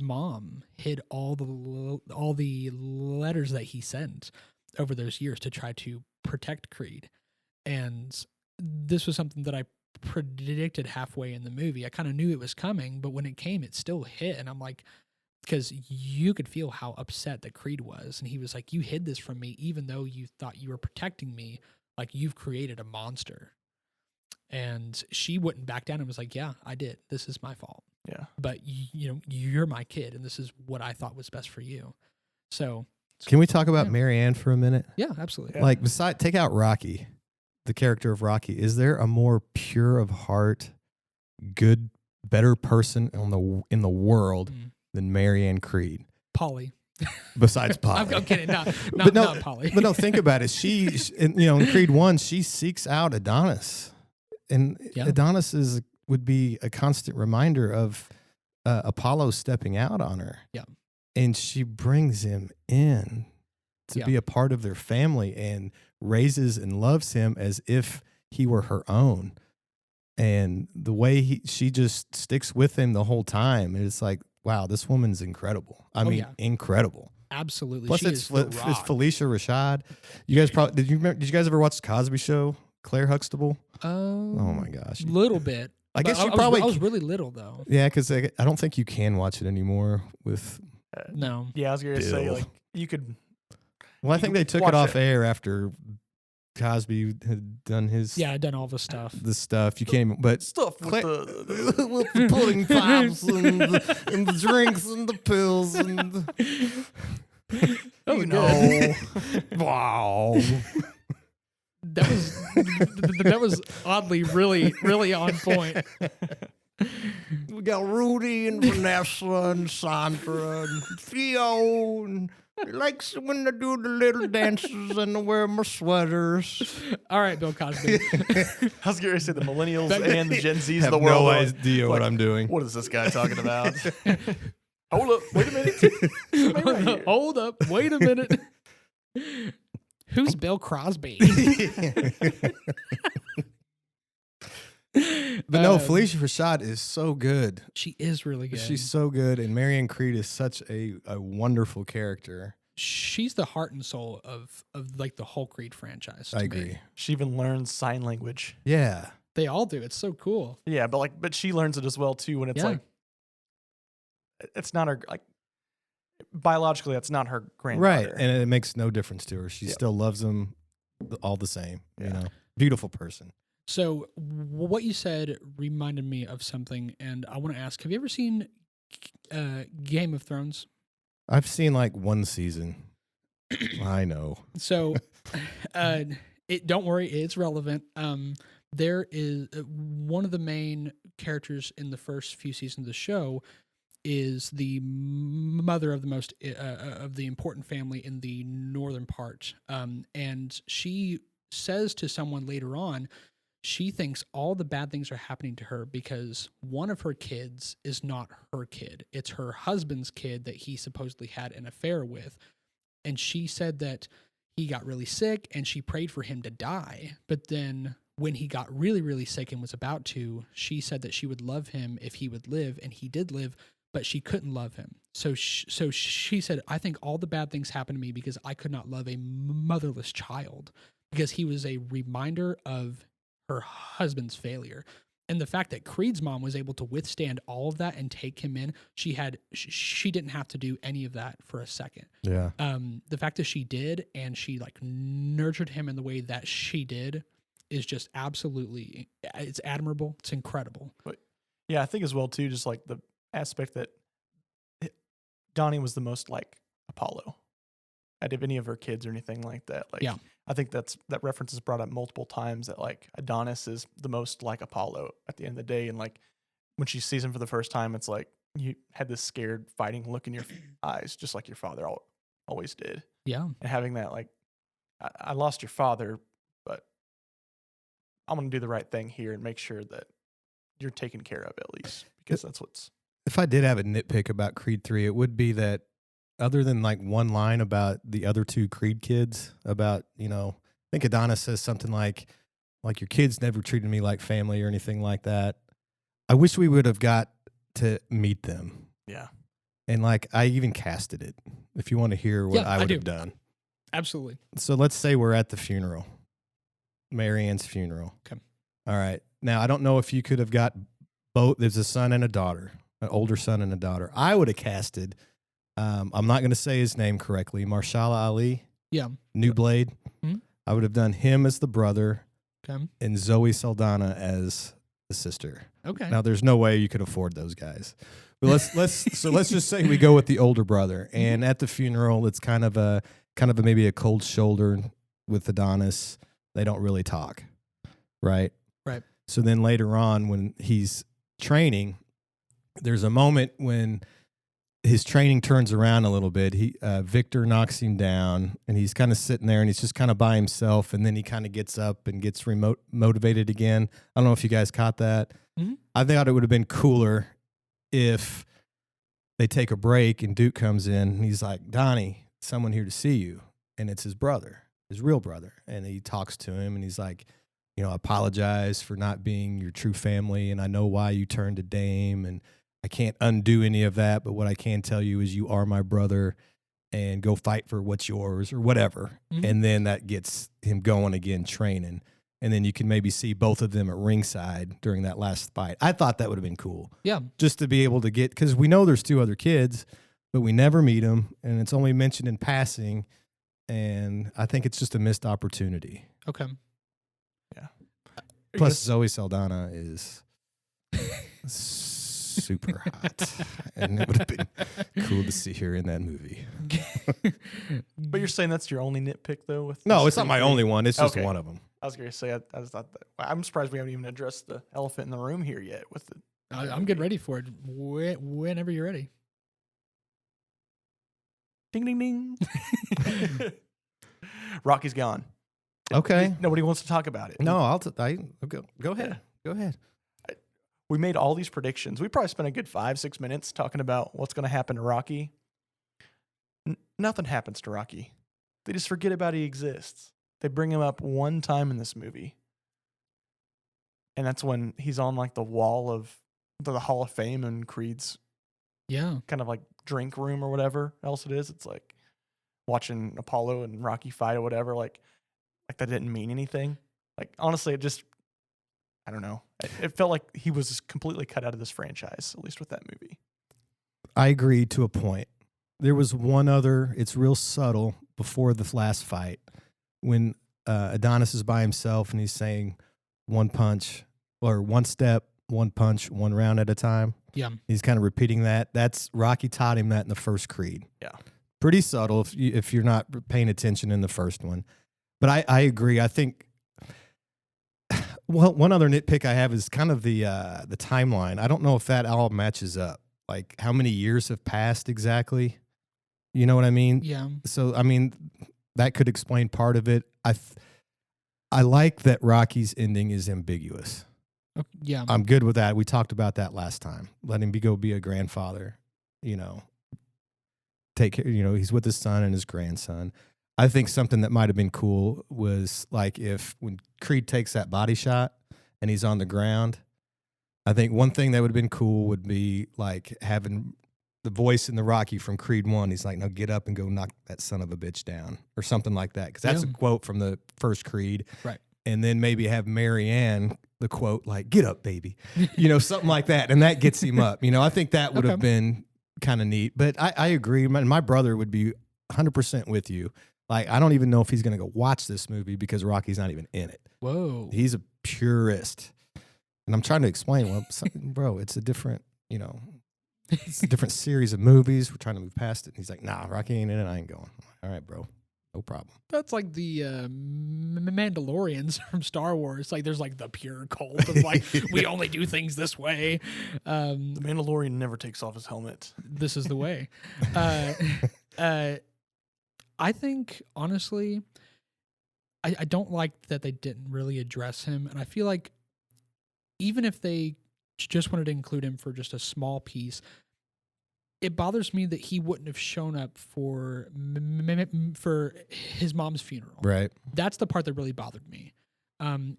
mom hid all the letters that he sent over those years to try to protect Creed. And this was something that I predicted halfway in the movie. I kind of knew it was coming, but when it came, it still hit. And I'm like, because you could feel how upset that Creed was. And he was like, you hid this from me, even though you thought you were protecting me. Like, you've created a monster. And she wouldn't back down and was like, yeah, I did. This is my fault. Yeah. But, you know, you're my kid, and this is what I thought was best for you. So. Can we talk about Yeah. Marianne for a minute? Yeah, absolutely. Yeah. Like, take out Rocky, the character of Rocky. Is there a more pure of heart, good, better person in the world Mm. than Marianne Creed? Polly. Besides Polly. I'm kidding. Not Polly. But no, think about it. In Creed 1, she seeks out Adonis. And Yeah. Adonis would be a constant reminder of Apollo stepping out on her. Yeah. And she brings him in to Yeah. be a part of their family and raises and loves him as if he were her own. And the way she just sticks with him the whole time. And it's like, wow, this woman's incredible. I mean, yeah. incredible. Absolutely. Plus, She it's is the rock. Felicia Rashad. You guys probably did you guys ever watch the Cosby Show? Claire Huxtable. Oh my gosh. Little bit. I guess But you probably I was really little though. yeah, because I don't think you can watch it anymore. No. Yeah, I was going to say, Bill. like, you could. Well, I think they took watch it off it. air after Cosby had done his Yeah, I'd done all the stuff. the stuff. You can't even. But Stuff with the. with the pudding pops and the drinks and the pills and That was You know. wow. That was oddly really on point. We got Rudy and Vanessa and Sandra and Theo and he likes it when they do the little dances and I wear my sweaters. All right, Bill Cosby. I was going to say the millennials Back- and the Gen Zs Have of the world. no are idea what like, I'm doing. What is this guy talking about? Hold up. Wait a minute. Right here. Hold up. Wait a minute. Who's Bill Crosby? But no, Felicia Rashad is so good. She is really good. She's so good, and Marianne Creed is such a wonderful character. She's the heart and soul of like the whole Creed franchise. I to agree. me. She even learns sign language. Yeah, They all do. It's so cool. Yeah, but she learns it as well too when it's Yeah. like it's not her like biologically that's not her right. granddaughter. And it makes no difference to her. She Yep. still loves him all the same. You Yeah. know, beautiful person. So what you said reminded me of something, and I want to ask: have you ever seen Game of Thrones? I've seen like one season. I know. So, don't worry, it's relevant. There is one of the main characters in the first few seasons of the show is the mother of the most of the important family in the northern part, and she says to someone later on, she thinks all the bad things are happening to her because one of her kids is not her kid. It's her husband's kid that he supposedly had an affair with. And she said that he got really sick and she prayed for him to die. But then when he got really, really sick and was about to, she said that she would love him if he would live, and he did live, but she couldn't love him. So she said, I think all the bad things happened to me because I could not love a motherless child, because he was a reminder of her husband's failure. And the fact that Creed's mom was able to withstand all of that and take him in, she didn't have to do any of that for a second. Yeah. The fact that she did, and she like nurtured him in the way that she did, is just absolutely, it's admirable. It's incredible. Yeah, I think as well too, just like the aspect that Donnie was the most like Apollo had any of her kids or anything like that. Like, Yeah. I think that reference is brought up multiple times that like Adonis is the most like Apollo at the end of the day. And like when she sees him for the first time, it's like you had this scared fighting look in your eyes, just like your father always did. Yeah. And having that, like, I lost your father, but I'm going to do the right thing here and make sure that you're taken care of at least, because that's what's. If I did have a nitpick about Creed 3, it would be that other than like one line about the other two Creed kids, about, you know, I think Adonis says something like your kids never treated me like family or anything like that. I wish we would have got to meet them. Yeah. And like, I even casted it, if you want to hear what Yeah, I would do. have done. Absolutely. So let's say we're at the funeral, Mary Ann's funeral. Okay. All right. Now, I don't know if you could have got both. There's a son and a daughter, an older son and a daughter. I would have casted, I'm not going to say his name correctly, Marshala Ali, Yeah. New Blade. Mhm. I would have done him as the brother Okay. and Zoe Saldana as the sister. Okay. Now, there's no way you could afford those guys. But let's just say we go with the older brother, and at the funeral, it's kind of a maybe a cold shoulder with Adonis. They don't really talk, right? Right. So then later on, when he's training, there's a moment when his training turns around a little bit. Victor knocks him down, and he's kind of sitting there, and he's just kind of by himself, and then he kind of gets up and gets motivated again. I don't know if you guys caught that. Mhm. I thought it would have been cooler if they take a break and Duke comes in and he's like, Donnie, someone here to see you. And it's his brother, his real brother. And he talks to him and he's like, you know, I apologize for not being your true family. And I know why you turned to Dame, and I can't undo any of that. But what I can tell you is you are my brother, and go fight for what's yours or whatever. Mhm. And then that gets him going again, training. And then you can maybe see both of them at ringside during that last fight. I thought that would have been cool. Yeah. Just to be able to get, because we know there's two other kids, but we never meet them, and it's only mentioned in passing. And I think it's just a missed opportunity. Okay. Plus, Zoe Saldana is super hot, and it would have been cool to see her in that movie. But you're saying that's your only nitpick, though? With No, this it's not my Creed 3? only one. It's just Okay. one of them. I was going to say, I just thought that. I'm surprised we haven't even addressed the elephant in the room here yet. With the I'm getting ready for it. Whenever you're ready. ding, ding, ding. Rocky's gone. Okay. Nobody wants to talk about it. No, go ahead. Yeah. Go ahead. We made all these predictions. We probably spent a good 5-6 minutes talking about what's going to happen to Rocky. Nothing happens to Rocky. They just forget about he exists. They bring him up one time in this movie. And that's when he's on like the wall of the Hall of Fame in Creed's Yeah. kind of like drink room or whatever else it is. It's like watching Apollo and Rocky fight or whatever. Like that didn't mean anything. Like, honestly, it just, I don't know. It felt like he was completely cut out of this franchise, at least with that movie. I agree to a point. There was one other, it's real subtle, before the last fight, when Adonis is by himself and he's saying one punch, or one step, one punch, one round at a time. Yeah. He's kind of repeating that. That's Rocky taught him that in the first Creed. Yeah. Pretty subtle if you're not paying attention in the first one. But I agree. I think, well, one other nitpick I have is kind of the timeline. I don't know if that all matches up. Like, how many years have passed exactly? You know what I mean? Yeah. So, I mean, that could explain part of it. I like that Rocky's ending is ambiguous. Yeah. I'm good with that. We talked about that last time. Let him go be a grandfather, you know, take care, you know, he's with his son and his grandson. I think something that might have been cool was like when Creed takes that body shot and he's on the ground. I think one thing that would have been cool would be like having the voice in the Rocky from Creed 1. He's like, no, get up and go knock that son of a bitch down, or something like that. Because that's a quote from the first Creed. Right. And then maybe have Mary Ann, the quote, like, get up, baby. You know, something like that. And that gets him up. You know, I think that would have been kind of neat. But I agree. My brother would be 100% with you. Like, I don't even know if he's going to go watch this movie because Rocky's not even in it. Whoa. He's a purist. And I'm trying to explain, well, bro, it's a different, you know, it's a different series of movies. We're trying to move past it. And he's like, nah, Rocky ain't in it. I ain't going. All right, bro. No problem. That's like the Mandalorians from Star Wars. Like there's like the pure cult of like we only do things this way. The Mandalorian never takes off his helmet. This is the way. I think honestly, I don't like that they didn't really address him, and I feel like even if they just wanted to include him for just a small piece, it bothers me that he wouldn't have shown up for his mom's funeral. Right. That's the part that really bothered me. Trying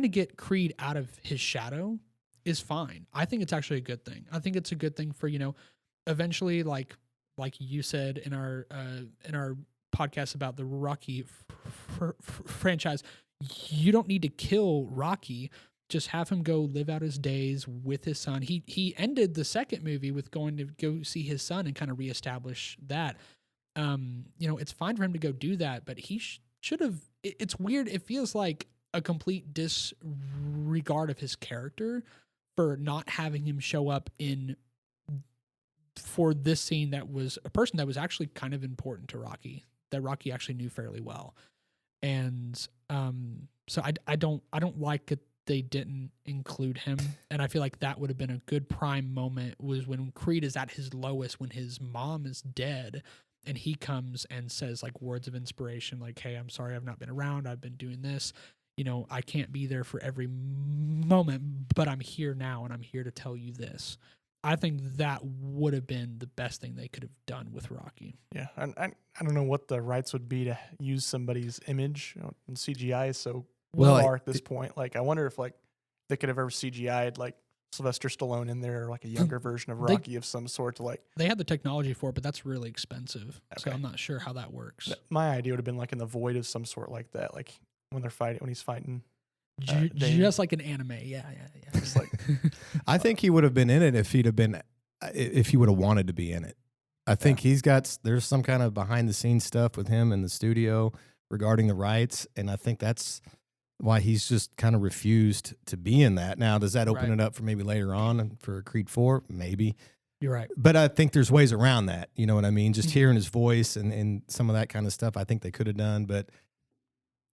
to get Creed out of his shadow is fine. I think it's actually a good thing. I think it's a good thing for, eventually, like you said in our podcast about the Rocky franchise, you don't need to kill Rocky. Just have him go live out his days with his son. He ended the second movie with going to go see his son and kind of reestablish that. It's fine for him to go do that, but he should have. It's weird. It feels like a complete disregard of his character for not having him show up for this scene that was a person that was actually kind of important to Rocky, that Rocky actually knew fairly well. And so I don't like that they didn't include him. And I feel like that would have been a good prime moment, was when Creed is at his lowest, when his mom is dead and he comes and says like words of inspiration, like, hey, I'm sorry I've not been around. I've been doing this. I can't be there for every moment, but I'm here now and I'm here to tell you this. I think that would have been the best thing they could have done with Rocky. Yeah, and I don't know what the rights would be to use somebody's image. And CGI is so far at this point. Like, I wonder if like they could have ever CGI'd like Sylvester Stallone in there, or like a younger version of Rocky of some sort. To like, they had the technology for it, but that's really expensive. Okay. So I'm not sure how that works. My idea would have been like in the void of some sort like that, like when he's fighting. Just like an anime, yeah. Just like, I think he would have been in it if he would have wanted to be in it. I think there's some kind of behind the scenes stuff with him in the studio regarding the rights, and I think that's why he's just kind of refused to be in that. Now, does that open it up for maybe later on for Creed 4? Maybe. You're right. But I think there's ways around that. You know what I mean? Just hearing his voice and some of that kind of stuff I think they could have done, but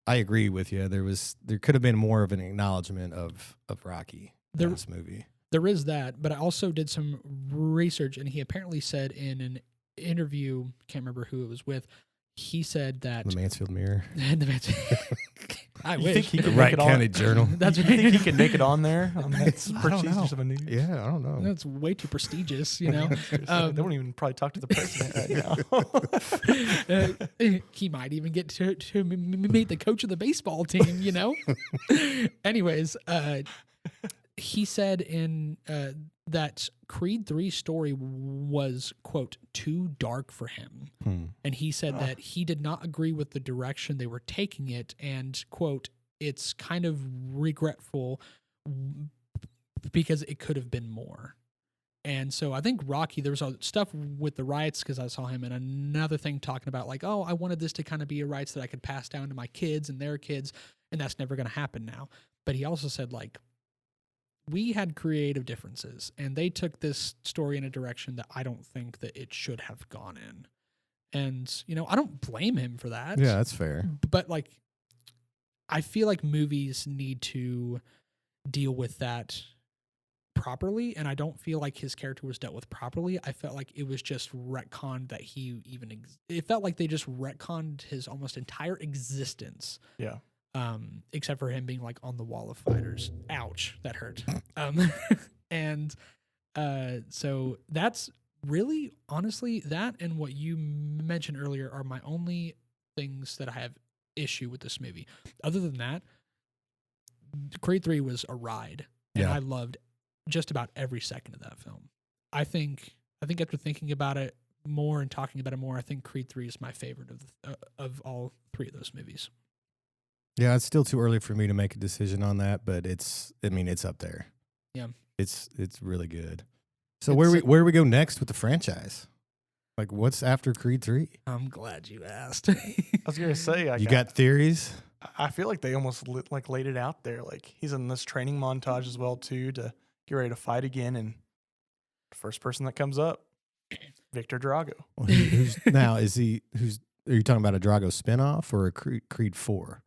I agree with you. There could have been more of an acknowledgement of Rocky in this movie. There is that, but I also did some research, and he apparently said in an interview, can't remember who it was with, he said that the Mansfield Mirror. I you wish. think he could Wright make it County on, Journal. That's you think he could make it on there? That's prestigious of a news. Yeah, I don't know. That's way too prestigious, They won't even probably talk to the president right now. He might even get to meet the coach of the baseball team, Anyways, he said in that Creed 3 story was, quote, too dark for him. And he said that he did not agree with the direction they were taking it, and, quote, it's kind of regretful because it could have been more. And so I think Rocky, there was stuff with the rights, because I saw him in another thing talking about like, oh, I wanted this to kind of be a rights that I could pass down to my kids and their kids, and that's never going to happen now. But he also said like, we had creative differences, and they took this story in a direction that I don't think that it should have gone in. And, I don't blame him for that. Yeah, that's fair. But like, I feel like movies need to deal with that properly, and I don't feel like his character was dealt with properly. I felt like it was just retconned that he even it felt like they just retconned his almost entire existence. Yeah. Except for him being like on the wall of fighters. Ouch, that hurt. And so that's really, honestly, that and what you mentioned earlier are my only things that I have issue with this movie. Other than that, Creed 3 was a ride, and I loved just about every second of that film. I think after thinking about it more and talking about it more, I think Creed 3 is my favorite of all three of those movies. Yeah, it's still too early for me to make a decision on that, but it's up there. Yeah. It's really good. So where we go next with the franchise? Like, what's after Creed 3? I'm glad you asked. I was going to say, you got theories? I feel like they almost laid it out there. Like, he's in this training montage as well too, to get ready to fight again, and the first person that comes up. Victor Drago. Well, now are you talking about a Drago spinoff or a Creed 4?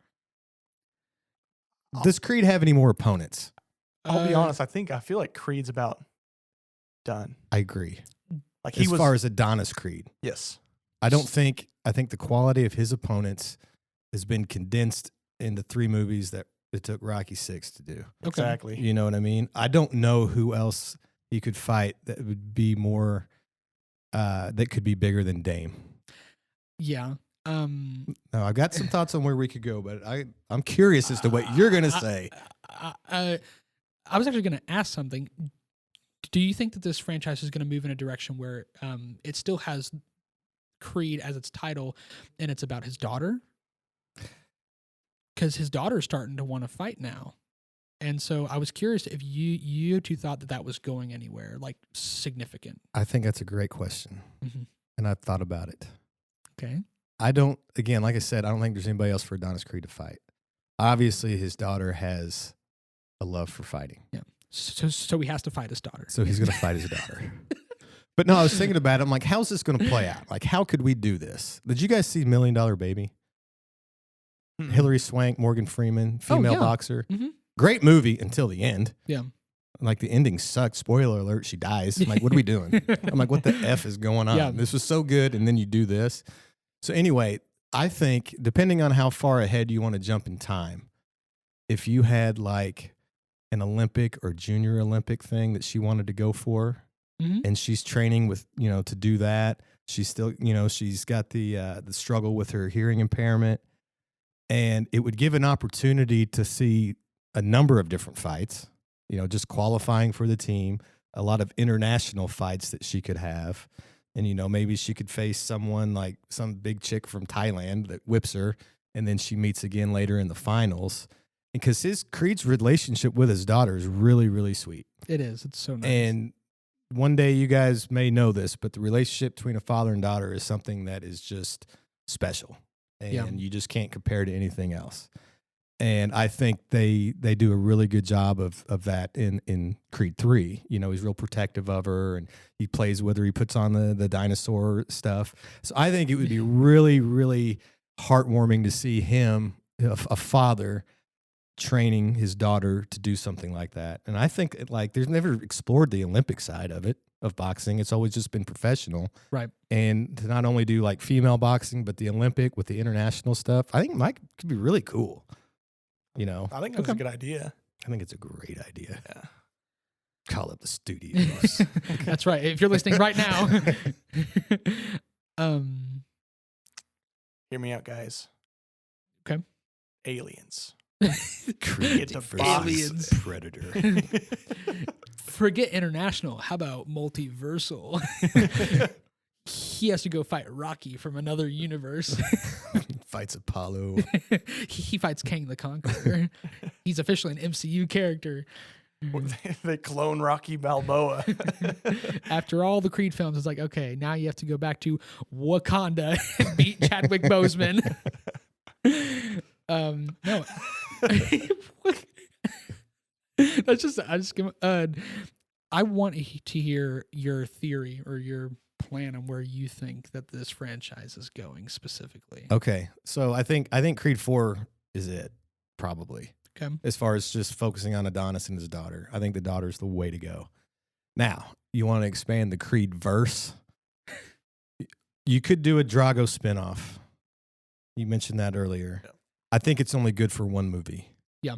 Does Creed have any more opponents? I'll be honest. I feel like Creed's about done. I agree. Like as far as Adonis Creed, yes. I think the quality of his opponents has been condensed into 3 movies that it took Rocky 6 to do. Okay. Exactly. You know what I mean? I don't know who else he could fight that would be more, that could be bigger than Dame. Yeah. No, I've got some thoughts on where we could go, but I'm curious as to what you're going to say. I was actually going to ask something. Do you think that this franchise is going to move in a direction where it still has Creed as its title and it's about his daughter? Because his daughter's starting to want to fight now. And so I was curious if you two thought that was going anywhere, like significant. I think that's a great question. Mm-hmm. And I've thought about it. Okay. Like I said, I don't think there's anybody else for Adonis Creed to fight. Obviously, his daughter has a love for fighting. Yeah. So he has to fight his daughter. So he's going to fight his daughter. But no, I was thinking about it. I'm like, how's this going to play out? Like, how could we do this? Did you guys see $1 Million Baby? Mm-hmm. Hilary Swank, Morgan Freeman, female boxer. Mm-hmm. Great movie until the end. Yeah. Like, the ending sucked. Spoiler alert, she dies. I'm like, what are we doing? I'm like, what the F is going on? Yeah. This was so good, and then you do this. So anyway, I think, depending on how far ahead you want to jump in time, if you had like an Olympic or junior Olympic thing that she wanted to go for, mm-hmm. and she's training with, to do that, she's still, she's got the struggle with her hearing impairment, and it would give an opportunity to see a number of different fights, just qualifying for the team, a lot of international fights that she could have. And, maybe she could face someone like some big chick from Thailand that whips her, and then she meets again later in the finals. Because Creed's relationship with his daughter is really, really sweet. It is. It's so nice. And one day you guys may know this, but the relationship between a father and daughter is something that is just special. And you just can't compare to anything else. And I think they do a really good job of that in Creed 3. He's real protective of her, and he plays with her. He puts on the dinosaur stuff. So I think it would be really, really heartwarming to see him, a father, training his daughter to do something like that. And I think there's never explored the Olympic side of boxing. It's always just been professional. Right. And to not only do like female boxing, but the Olympic with the international stuff, I think Mike could be really cool. I think that's a good idea. I think it's a great idea. Yeah. Call up the studios. That's right. If you're listening right now. Hear me out, guys. Okay. Aliens. Creed Aliens. Predator. Forget international. How about multiversal? He has to go fight Rocky from another universe. Fights Apollo. He fights Kang the Conqueror. He's officially an MCU character. They clone Rocky Balboa. After all the Creed films, it's like, okay, now you have to go back to Wakanda and beat Chadwick Boseman. No. I want to hear your theory or your plan on where you think that this franchise is going specifically. Okay, so I think Creed 4 is it, probably. Okay. As far as just focusing on Adonis and his daughter, I think the daughter's the way to go. Now, you want to expand the Creed verse? You could do a Drago spinoff. You mentioned that earlier. Yeah. I think it's only good for one movie. Yeah.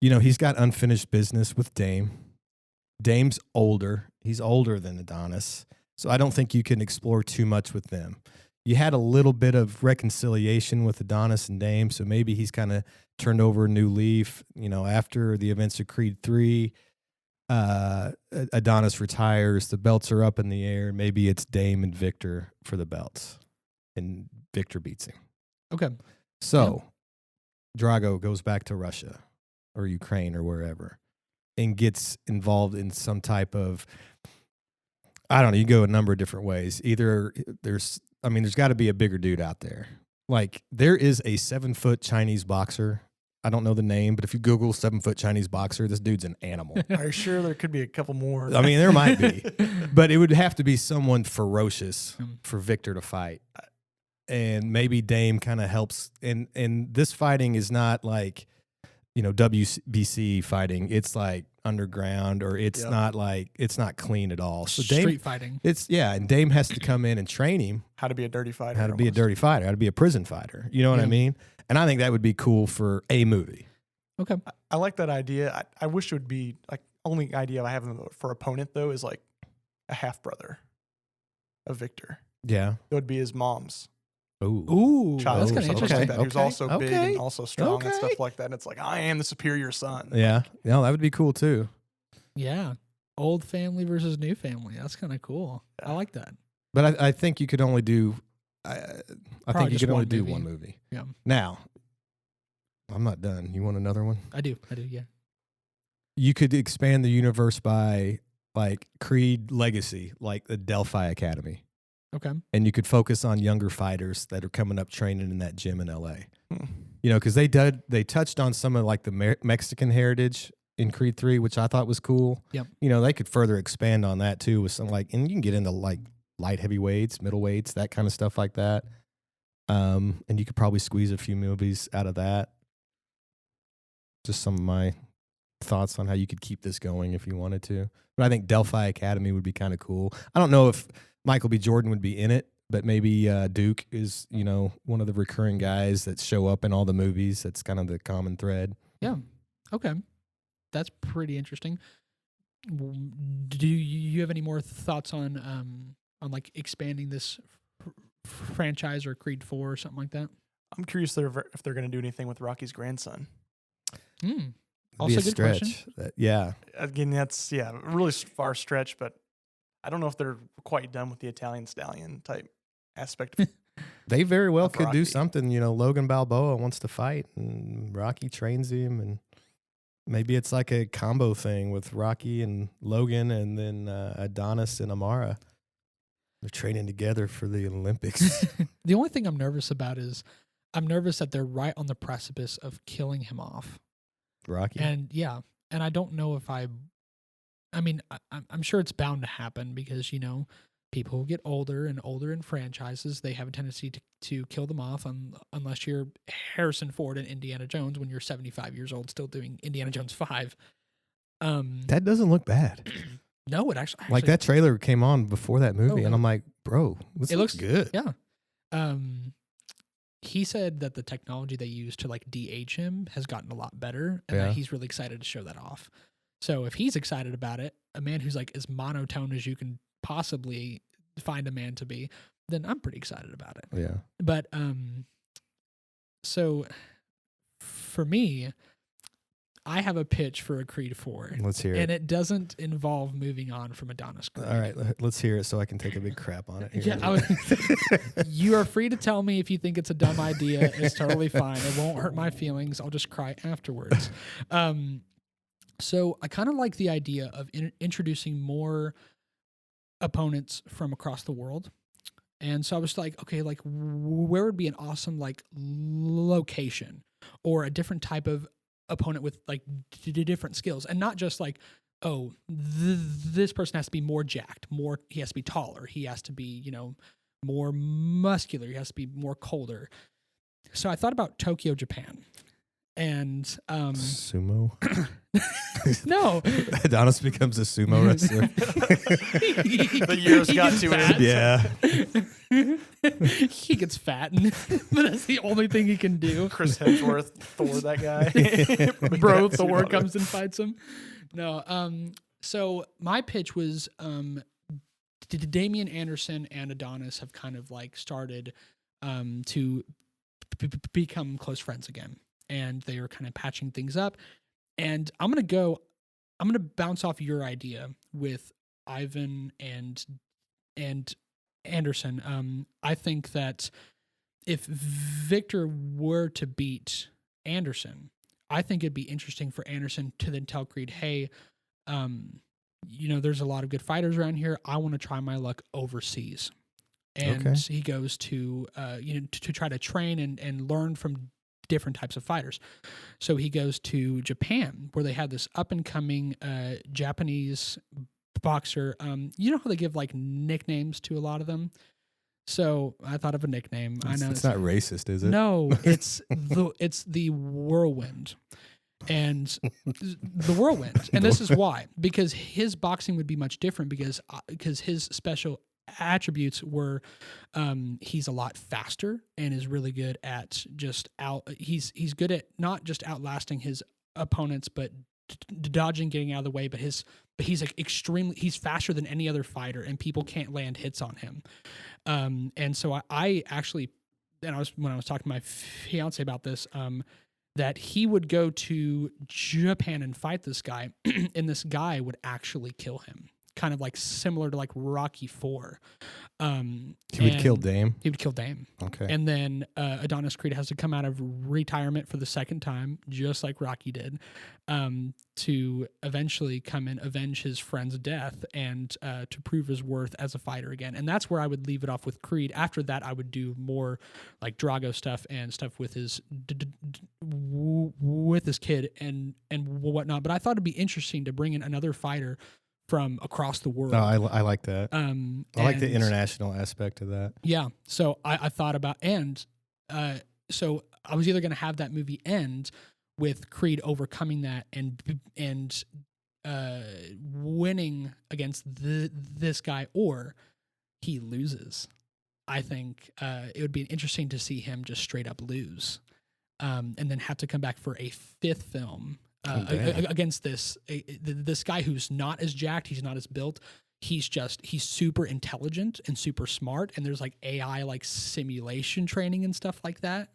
He's got unfinished business with Dame. Dame's older. He's older than Adonis. So I don't think you can explore too much with them. You had a little bit of reconciliation with Adonis and Dame, so maybe he's kind of turned over a new leaf. After the events of Creed 3, Adonis retires. The belts are up in the air. Maybe it's Dame and Victor for the belts, and Victor beats him. Okay. So Drago goes back to Russia or Ukraine or wherever and gets involved in some type of, I don't know, you go a number of different ways. Either there's got to be a bigger dude out there. Like, there is a 7-foot Chinese boxer I don't know the name, but if you Google 7-foot Chinese boxer, this dude's an animal. Are you sure there could be a couple more? I mean, there might be, but it would have to be someone ferocious for Victor to fight. And maybe Dame kind of helps. And this fighting is not like, WBC fighting. It's like underground, or it's not like, it's not clean at all. So Dame, Street fighting. And Dame has to come in and train him How to be a dirty fighter. how to be a dirty fighter, how to be a prison fighter. You know what I mean? And I think that would be cool for a movie. Okay. I like that idea. I wish it would be like, only idea I have for opponent though is like a half brother of Victor. Yeah. It would be his mom's Ooh, child, that's or kind of something interesting. like that, who's also big okay, and also strong and okay. stuff like that. And it's like, I am the superior son. Yeah. No, that would be cool too. Yeah. Old family versus new family. That's kind of cool. I like that. But I think you could only do, I think you just could only one do movie. one movie. Yeah. Now, I'm not done. You want another one? I do. Yeah. You could expand the universe by like Creed Legacy, like the Delphi Academy. Okay. And you could focus on younger fighters that are coming up training in that gym in LA. Hmm. Because they touched on some of like the Mexican heritage in Creed 3, which I thought was cool. Yep. They could further expand on that too with some and you can get into like light heavyweights, middleweights, that kind of stuff like that. And you could probably squeeze a few movies out of that. Just some of my thoughts on how you could keep this going if you wanted to. But I think Delphi Academy would be kind of cool. I don't know if Michael B. Jordan would be in it, but maybe Duke is, one of the recurring guys that show up in all the movies. That's kind of the common thread. Yeah. Okay. That's pretty interesting. Do you have any more thoughts on like expanding this franchise or Creed 4 or something like that? I'm curious if they're going to do anything with Rocky's grandson. Also, Be a good stretch. question. Yeah. Again, that's a really far stretch, but I don't know if they're quite done with the Italian stallion type aspect. They very well Of could do Rocky. something. Logan Balboa wants to fight, and Rocky trains him, and maybe it's like a combo thing with Rocky and Logan, and then Adonis and Amara. They're training together for the Olympics. The only thing I'm nervous about is I'm nervous that they're right on the precipice of killing him off. Rocky. And I don't know if I'm sure it's bound to happen because, people who get older and older in franchises, they have a tendency to kill them off unless you're Harrison Ford and Indiana Jones when you're 75 years old still doing Indiana Jones 5. That doesn't look bad. No, it actually Like that trailer came on before that movie, and no. I'm like, bro, this It looks looks- good. Yeah. He said that the technology they use to like de-age him has gotten a lot better and Yeah. that he's really excited to show that off. So if he's excited about it, a man who's like as monotone as you can possibly find a man to be, then I'm pretty excited about it. Yeah. But so for me, I have a pitch for a Creed 4. Let's hear And it. it doesn't involve moving on from Adonis Creed. All right, let's hear it so I can take a big crap on it. Here. Yeah, you are free to tell me if you think it's a dumb idea. It's totally fine. It won't hurt my feelings. I'll just cry afterwards. So I kind of like the idea of introducing more opponents from across the world. And so I was like, okay, like where would be an awesome like location or a different type of opponent with like different skills, and not just like, oh, this person has to be more jacked, he has to be taller, he has to be, more muscular, he has to be more colder. So I thought about Tokyo, Japan. And Sumo. no, Adonis becomes a sumo wrestler. The years got to him. Yeah. He gets fat, but that's the only thing he can do. Chris Hemsworth, Thor, that guy. Bro, Thor comes and fights him. No, so my pitch was Damian Anderson and Adonis have kind of like started to become close friends again, and they are kind of patching things up. And I'm gonna bounce off your idea with Ivan and Anderson. I think that if Victor were to beat Anderson, I think it'd be interesting for Anderson to then tell Creed, hey, there's a lot of good fighters around here. I want to try my luck overseas. And Okay. he goes to, to try to train and learn from different types of fighters. So he goes to Japan, where they have this up and coming Japanese boxer. You know how they give like nicknames to a lot of them? So I thought of a nickname. I know it's not racist, is it? No, it's the Whirlwind. And the Whirlwind. And this is why. Because his boxing would be much different because his special attributes were he's a lot faster and is really good at he's good at not just outlasting his opponents, but dodging, getting out of the way, but he's like he's faster than any other fighter, and people can't land hits on him. And so I actually, when I was talking to my fiance about this, that he would go to Japan and fight this guy, and this guy would actually kill him. Kind of like similar to like Rocky IV. He would kill Dame? He would kill Dame. Okay. And then Adonis Creed has to come out of retirement for the second time, just like Rocky did, to eventually come and avenge his friend's death and to prove his worth as a fighter again. And that's where I would leave it off with Creed. After that, I would do more like Drago stuff and stuff with his kid and whatnot. But I thought it'd be interesting to bring in another fighter from across the world. No, I like that. I like the international aspect of that. Yeah. So I thought about, so I was either going to have that movie end with Creed overcoming that and winning against this guy, or he loses. I think it would be interesting to see him just straight up lose, and then have to come back for a fifth film. Against this guy who's not as jacked, he's not as built. He's super intelligent and super smart, and there's like AI like simulation training and stuff like that.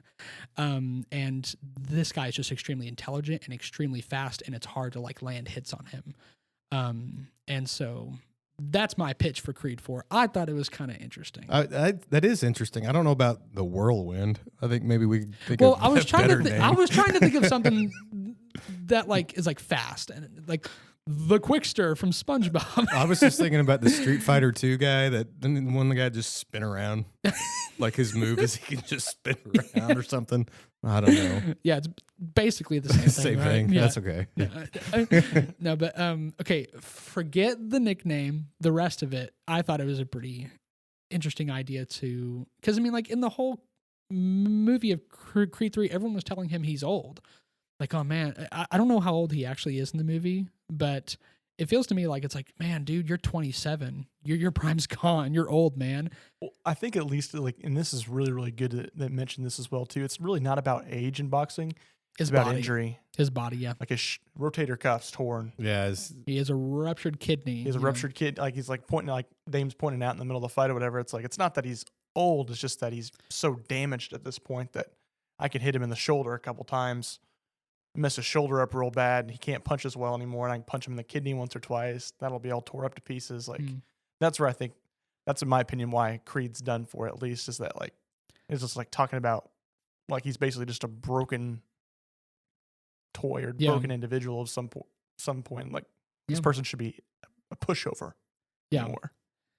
And this guy is just extremely intelligent and extremely fast, and it's hard to like land hits on him. And so that's my pitch for Creed 4. I thought it was kind of interesting. That is interesting. I don't know about the Whirlwind. I think maybe we could think well, of I was trying better to name. I was trying to think of something that like is like fast and like the Quickster from SpongeBob. I was just thinking about the Street Fighter 2 guy that didn't one the guy just spin around. Like his move is he can just spin around or something. I don't know. Yeah, it's basically the same thing. Same right? thing. Yeah. That's okay. No, but okay, forget the nickname. The rest of it, I thought it was a pretty interesting idea to, because I mean, like in the whole movie of Creed 3, everyone was telling him he's old. Like, oh man, I don't know how old he actually is in the movie, but it feels to me like it's like, man, dude, you're 27. Your prime's gone. You're old, man. Well, I think at least like, and this is really, really good that mentioned this as well too. It's really not about age in boxing. It's about injury. His body, yeah. Like his rotator cuff's torn. Yeah. He has a ruptured kidney. He has a ruptured kidney. Like he's like pointing, like Dame's pointing out in the middle of the fight or whatever. It's like, it's not that he's old. It's just that he's so damaged at this point that I could hit him in the shoulder a couple times, mess his shoulder up real bad, and he can't punch as well anymore, and I can punch him in the kidney once or twice. That'll be all tore up to pieces. Like that's where I think, that's in my opinion why Creed's done for it, at least, is that like it's just like talking about like he's basically just a broken toy or broken individual of some point. Like this person should be a pushover. Yeah. More.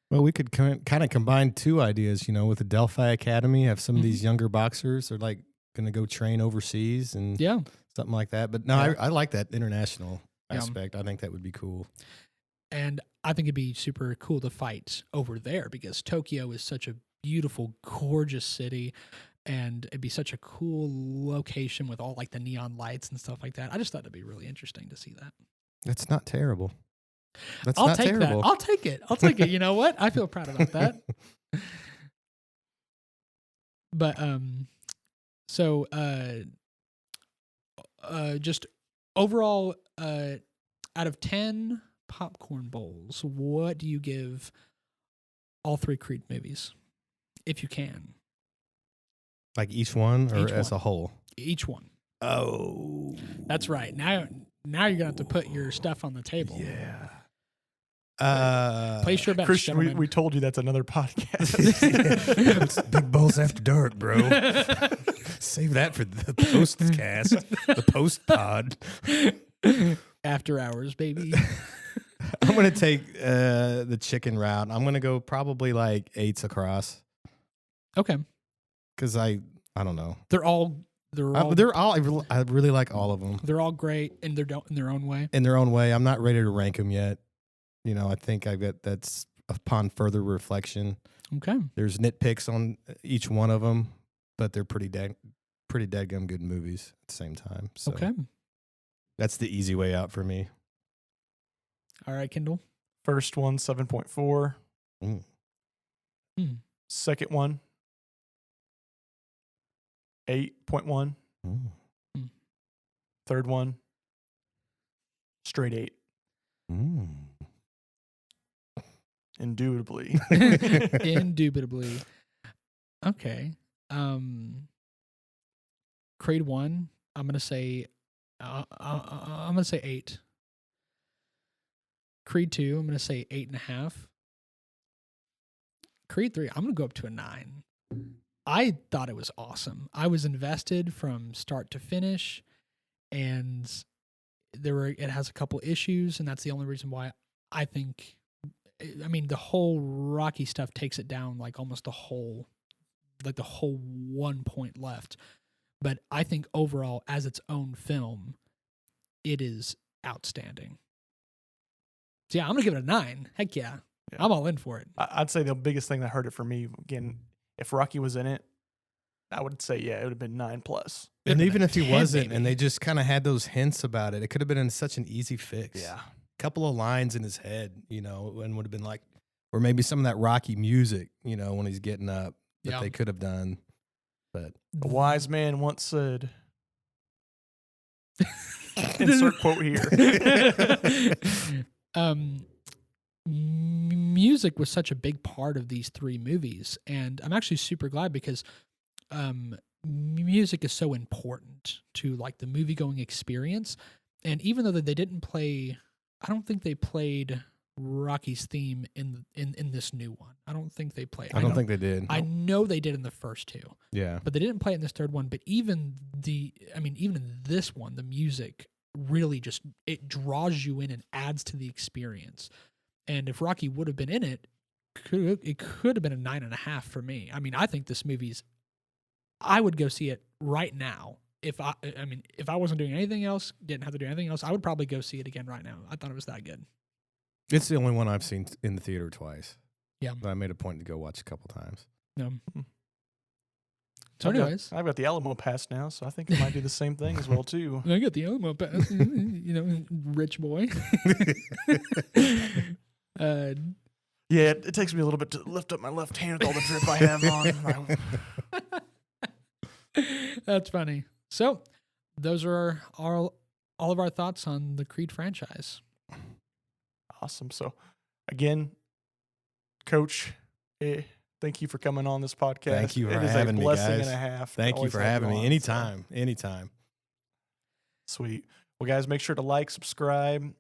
Well, we could kind of combine two ideas, you know, with the Delphi Academy, have some of these younger boxers are like going to go train overseas and something like that. But no, I like that international aspect. I think that would be cool. And I think it'd be super cool to fight over there because Tokyo is such a beautiful, gorgeous city. And it'd be such a cool location with all like the neon lights and stuff like that. I just thought it'd be really interesting to see that. That's not terrible. I'll take that. I'll take it. You know what? I feel proud about that. But so just overall, out of 10 popcorn bowls, what do you give all three Creed movies, if you can? Like each one or as a whole? Each one. Oh. That's right. Now you're going to have to put your stuff on the table. Yeah. Place your bets, Christian, we told you that's another podcast. It's Big Bowls After Dark, bro. Save that for the postcast, the post pod. After hours, baby. I'm going to take the chicken route. I'm going to go probably like 8s across. Okay. Because I don't know. They're all They're all they're all. I really like all of them they're all great in their own way. in their own way. I'm not ready to rank them yet. I think that's upon further reflection. Okay. There's nitpicks on each one of them, but they're pretty dadgum good movies at the same time. So Okay. that's the easy way out for me. All right, Kendall. First one, 7.4. Mm. Second one, 8.1. Mm. Third one, straight 8. Mm. Indubitably. Indubitably. Okay. Creed 1, I'm gonna say 8. Creed 2, I'm gonna say 8.5. Creed 3, I'm gonna go up to a 9. I thought it was awesome. I was invested from start to finish, and it has a couple issues, and that's the only reason why I think. I mean, the whole Rocky stuff takes it down like almost the whole 1 point left. But I think overall, as its own film, it is outstanding. So yeah, I'm gonna give it a 9. Heck yeah. I'm all in for it. I'd say the biggest thing that hurt it for me, again, if Rocky was in it, I would say, it would have been 9+. And even if he 10 wasn't, maybe. and they just kind of had those hints about it, it could have been such an easy fix. Yeah. Couple of lines in his head, and would have been like, or maybe some of that Rocky music, when he's getting up that they could have done. But A wise man once said, insert quote here. Music was such a big part of these 3 movies, and I'm actually super glad because music is so important to like the movie going experience. And even though they didn't play, I don't think they played Rocky's theme in this new one. I don't think they played. I don't think they did. I know they did in the first 2. Yeah. But they didn't play it in this third one. But even in this one, the music really it draws you in and adds to the experience. And if Rocky would have been in it, it could have been a 9.5 for me. I mean, I think this movie's. I would go see it right now. If I wasn't doing anything else, didn't have to do anything else, I would probably go see it again right now. I thought it was that good. It's the only one I've seen in the theater twice. Yeah. But I made a point to go watch a couple times. No. So anyways. I've got the Alamo Pass now, so I think it might do the same thing as well, too. I got the Alamo Pass, rich boy. Yeah, it takes me a little bit to lift up my left hand with all the drip I have on. That's funny. So, those are all of our thoughts on the Creed franchise. Awesome. So, again, Coach, thank you for coming on this podcast. Thank you for it is having a me, blessing guys. and a half. Thank you Always for have having you me. on, Anytime. Sweet. Well, guys, make sure to like, subscribe. If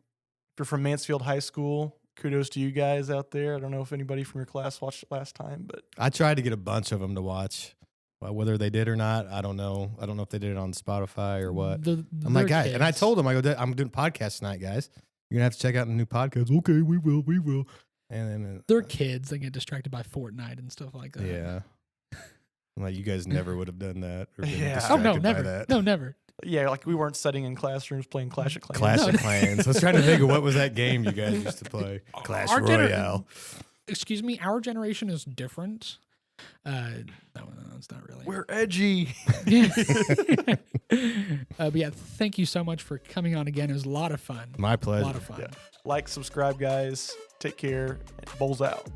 you're from Mansfield High School, kudos to you guys out there. I don't know if anybody from your class watched it last time, but I tried to get a bunch of them to watch. Whether they did or not, I don't know. I don't know if they did it on Spotify or what. I'm like, guys, and I told them, I go, I'm doing podcast tonight, guys. You're gonna have to check out the new podcast. Okay, we will. And then they're kids. They get distracted by Fortnite and stuff like that. Yeah. I'm like, you guys never would have done that. Or been Yeah. Oh no, distracted by never. that. No, never. yeah, like we weren't sitting in classrooms playing Clash of Clans. Clash of Clans. I was trying to think of what was that game you guys used to play. Clash Our Royale. Excuse me, our generation is different. No, it's not really. We're edgy. But yeah, thank you so much for coming on again. It was a lot of fun. My A pleasure. lot of fun. Yeah. Like, subscribe, guys. Take care. Bols out.